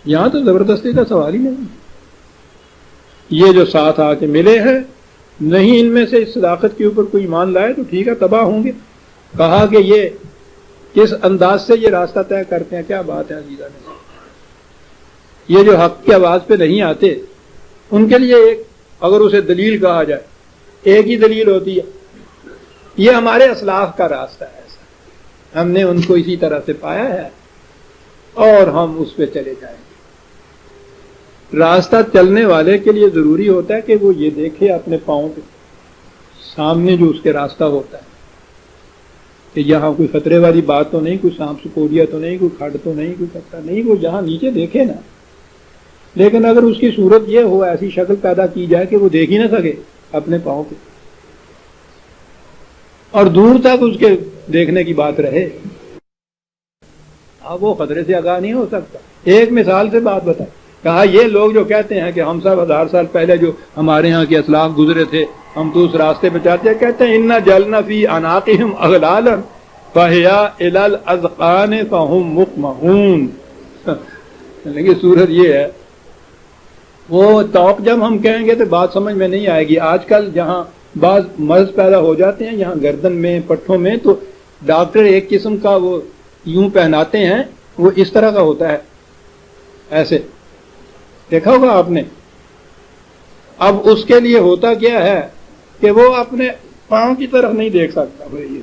یہاں تو زبردستی کا سوال ہی نہیں. یہ جو ساتھ آ کے ملے ہیں، نہیں ان میں سے اس صداقت کے اوپر کوئی ایمان لائے تو ٹھیک ہے، تباہ ہوں گے. کہا کہ یہ کس انداز سے یہ راستہ طے کرتے ہیں، کیا بات ہے عزیزہ نے. یہ جو حق کی آواز پہ نہیں آتے، ان کے لیے ایک اگر اسے دلیل کہا جائے، ایک ہی دلیل ہوتی ہے، یہ ہمارے اسلاف کا راستہ ہے، ایسا ہم نے ان کو اسی طرح سے پایا ہے اور ہم اس پہ چلے جائیں گے. راستہ چلنے والے کے لیے ضروری ہوتا ہے کہ وہ یہ دیکھے اپنے پاؤں پہ سامنے جو اس کے راستہ ہوتا ہے کہ یہاں کوئی خطرے والی بات تو نہیں، کوئی سانپ سپوریا تو نہیں، کوئی کھڈ تو نہیں، کوئی خطرہ نہیں. وہ جہاں نیچے دیکھے نا. لیکن اگر اس کی صورت یہ ہو، ایسی شکل پیدا کی جائے کہ وہ دیکھ ہی نہ سکے اپنے پاؤں پہ، اور دور تک اس کے دیکھنے کی بات رہے، اب وہ خطرے سے آگاہ نہیں ہو سکتا. ایک مثال سے بات بتائیں. کہا یہ لوگ جو کہتے ہیں کہ ہم سب 1000 سال پہلے جو ہمارے ہاں کے اسلاف گزرے تھے ہم تو اس راستے پہ چاہتے ہیں، کہتے ہیں انا جعلنا فی اعناقہم اغلالا فہی الی الاذقان فہم مقمحون. لیکن صورت یہ ہے، وہ توق جب ہم کہیں گے تو بات سمجھ میں نہیں آئے گی. آج کل جہاں بعض مرض پیدا ہو جاتے ہیں یہاں گردن میں، پٹھوں میں، تو ڈاکٹر ایک قسم کا وہ یوں پہناتے ہیں، وہ اس طرح کا ہوتا ہے، ایسے دیکھا ہوگا آپ نے. اب اس کے لیے ہوتا کیا ہے کہ وہ اپنے پاؤں کی طرف نہیں دیکھ سکتا. بھائی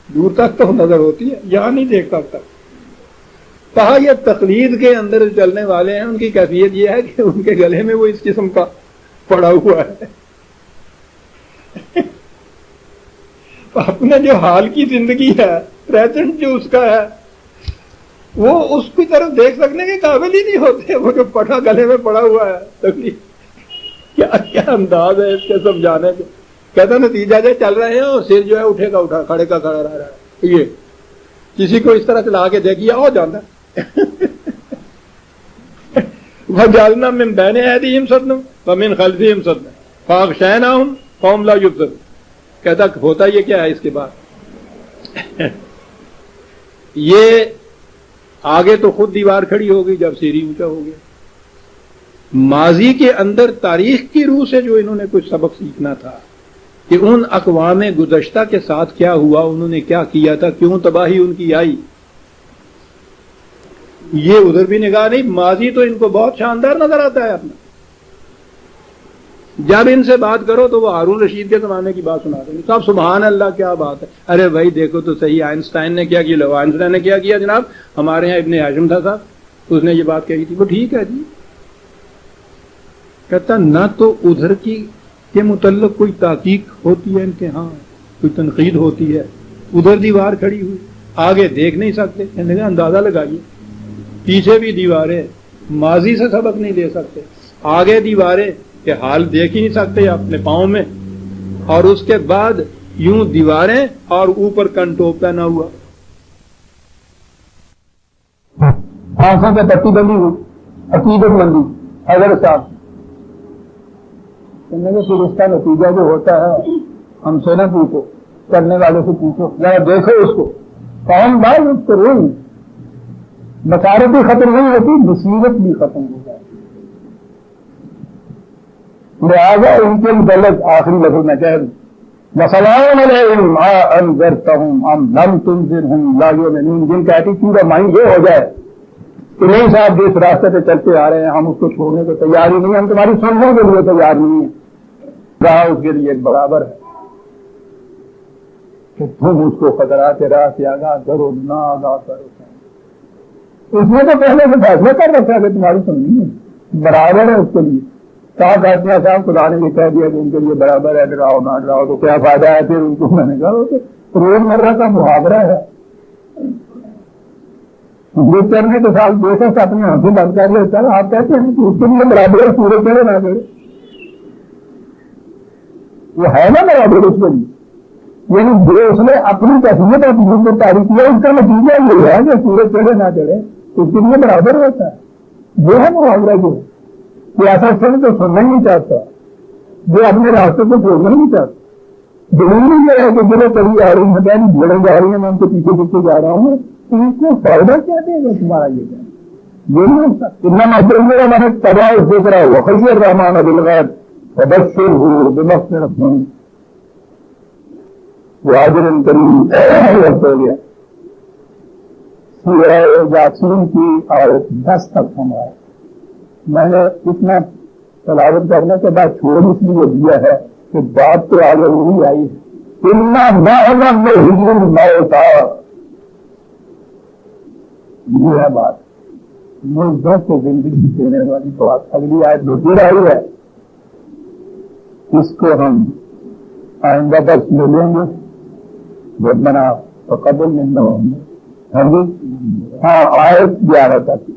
دور تک تو نظر ہوتی ہے، یہاں نہیں دیکھ سکتا. کہا یہ تقلید کے اندر چلنے والے ہیں، ان کی کیفیت یہ ہے کہ ان کے گلے میں وہ اس قسم کا پڑا ہوا ہے. اپنے جو حال کی زندگی ہے، پریزنٹ جو اس کا ہے، وہ اس کی طرف دیکھ سکنے کے قابل ہی نہیں ہوتے. وہ جو پٹھا گلے میں پڑا ہوا ہے، تکلیف کیا انداز ہے اس کے سمجھانے کے. کہتا نتیجہ جو چل رہے ہیں اور سر جو ہے اٹھے کا اٹھا، کھڑے کا کھڑا رہ رہا ہے. یہ کسی کو اس طرح چلا کے دیکھیے ہو جاتا ہے. وَجَعَلْنَا مِن بَيْنِ أَيْدِيهِمْ سَدًّا وَمِن خَلْفِهِمْ سَدًّا فَأَغْشَيْنَاهُمْ فَهُمْ لَا يُبْصِرُونَ. کہتا ہوتا یہ کیا ہے اس کے بعد؟ یہ آگے تو خود دیوار کھڑی ہو گئی جب سیڑھی اونچا ہو گیا. ماضی کے اندر تاریخ کی روح سے جو انہوں نے کچھ سبق سیکھنا تھا کہ ان اقوام گزشتہ کے ساتھ کیا ہوا، انہوں نے کیا کیا تھا، کیوں تباہی ان کی آئی، یہ ادھر بھی نگاہ نہیں. ماضی تو ان کو بہت شاندار نظر آتا ہے اپنا. جب ان سے بات کرو تو وہ ہارون رشید کے زمانے کی بات سنا دیں گے. صاحب سبحان اللہ کیا بات ہے. ارے بھائی دیکھو تو صحیح آئنسٹائن نے کیا کیا. آئنسٹائن نے کیا کیا جناب؟ ہمارے یہاں ابن ہاشم تھا صاحب، اس نے یہ بات کہی تھی. وہ ٹھیک ہے جی. کہتا نہ تو ادھر کی کے متعلق کوئی تحقیق ہوتی ہے ان کے ہاں، کوئی تنقید ہوتی ہے. ادھر دیوار کھڑی ہوئی، آگے دیکھ نہیں سکتے. اندازہ لگائیے، پیچھے بھی دیواریں، ماضی سے سبق نہیں لے سکتے، آگے دیواریں کہ حال دیکھ ہی نہیں سکتے اپنے پاؤں میں، اور اس کے بعد یوں دیواریں اور اوپر کنٹو پہنا ہوا. آنکھوں پہ پٹی بندی ہوئی، عقیدت مندی. حضرت صاحب پھر اس کا نتیجہ جو ہوتا ہے ہم سے نہ پوچھو، کرنے والے سے پوچھو، ذرا دیکھو اس کو. کون بات اس کو روئی بصارت بھی ختم نہیں ہوتی، مصیبت بھی ختم ہو جائے. لہٰذا ان کے متعلق آخری لفظ میں کہہ دوں، وَسَلَامٌ عَلَيْهِمْ مَا أَنذَرْتَهُمْ أَمْ لَمْ تُنذِرْهُمْ لَا يُؤْمِنُونَ. جن کا ایٹیٹیوڈ اور مائنڈ یہ ہو جائے کہ نہیں صاحب جس راستے پہ چلتے آ رہے ہیں ہم اس کو چھوڑنے کو تیار ہی نہیں ہیں، ہم تمہاری سننے کے لیے تیار نہیں ہیں. راہ اس کے لیے برابر ہے کہ تم اس کو خطرات راہ سے آگاہ کرو نہ آگاہ کرو. اس نے تو پہلے سے فیصلہ کر رکھا کہ تمہاری سننی ہے، برابر ہے اس کے لیے. صاحب کہتے صاحب خدا نے یہ کہہ دیا کہ ان کے لیے برابر ہے، ڈراؤ نہ ڈراؤ، تو کیا فائدہ ہے پھر ان کو. میں نے کہا وہ تو روز مرہ کا محاورہ ہے. یہ کرنے کے ساتھ دیکھو اپنے ہاتھوں بند کر لیتا ہے. آپ کہتے ہیں کہ اس کے لیے برابر ہے، پورے چڑھے نہ چڑھے. وہ ہے نا برابر اس کے لیے، یعنی جو اس نے اپنی تصویر اور تعریف کیا اس کا نتیجہ یہ ہے کہ پورے چڑھے نہ چڑھے اس کے لیے برابر ہوتا ہے. وہ ہے محاورہ جو کہ ایسا سن تو سننا ہی نہیں چاہتا، جو اپنے راستے کو چھوڑنا نہیں چاہتا. ضروری یہ ہے کہ جو کبھی آ رہی ہیں بھیڑیں جا رہی ہیں، میں ان کے پیچھے پیچھے جا رہا ہوں، تو اس کو فائدہ کیا دے گا تمہارا یہ کہنا؟ یہ نہیں ہوتا. اتنا مطلب میرا میں نے تباہ دیکھ رہا ہوا خشی الرحمان بالغیب وبشرہ بمغفرۃ واجر کریم. وقت ہو گیا. سورہ یاسین کی آیت 10 تک ہمارا میں نے اتنا تلاوت کرنے کے بعد چھوڑ اس لیے دیا ہے کہ بات تو آگے نہیں آئی ہے. یہ ہے بات مردوں کو زندگی دینے والی بات. اگلی آیت دوسری آئی ہے، اس کو ہم آئندہ درس میں لیں گے. ربنا تقبل منا. ہاں آیت 11 تک.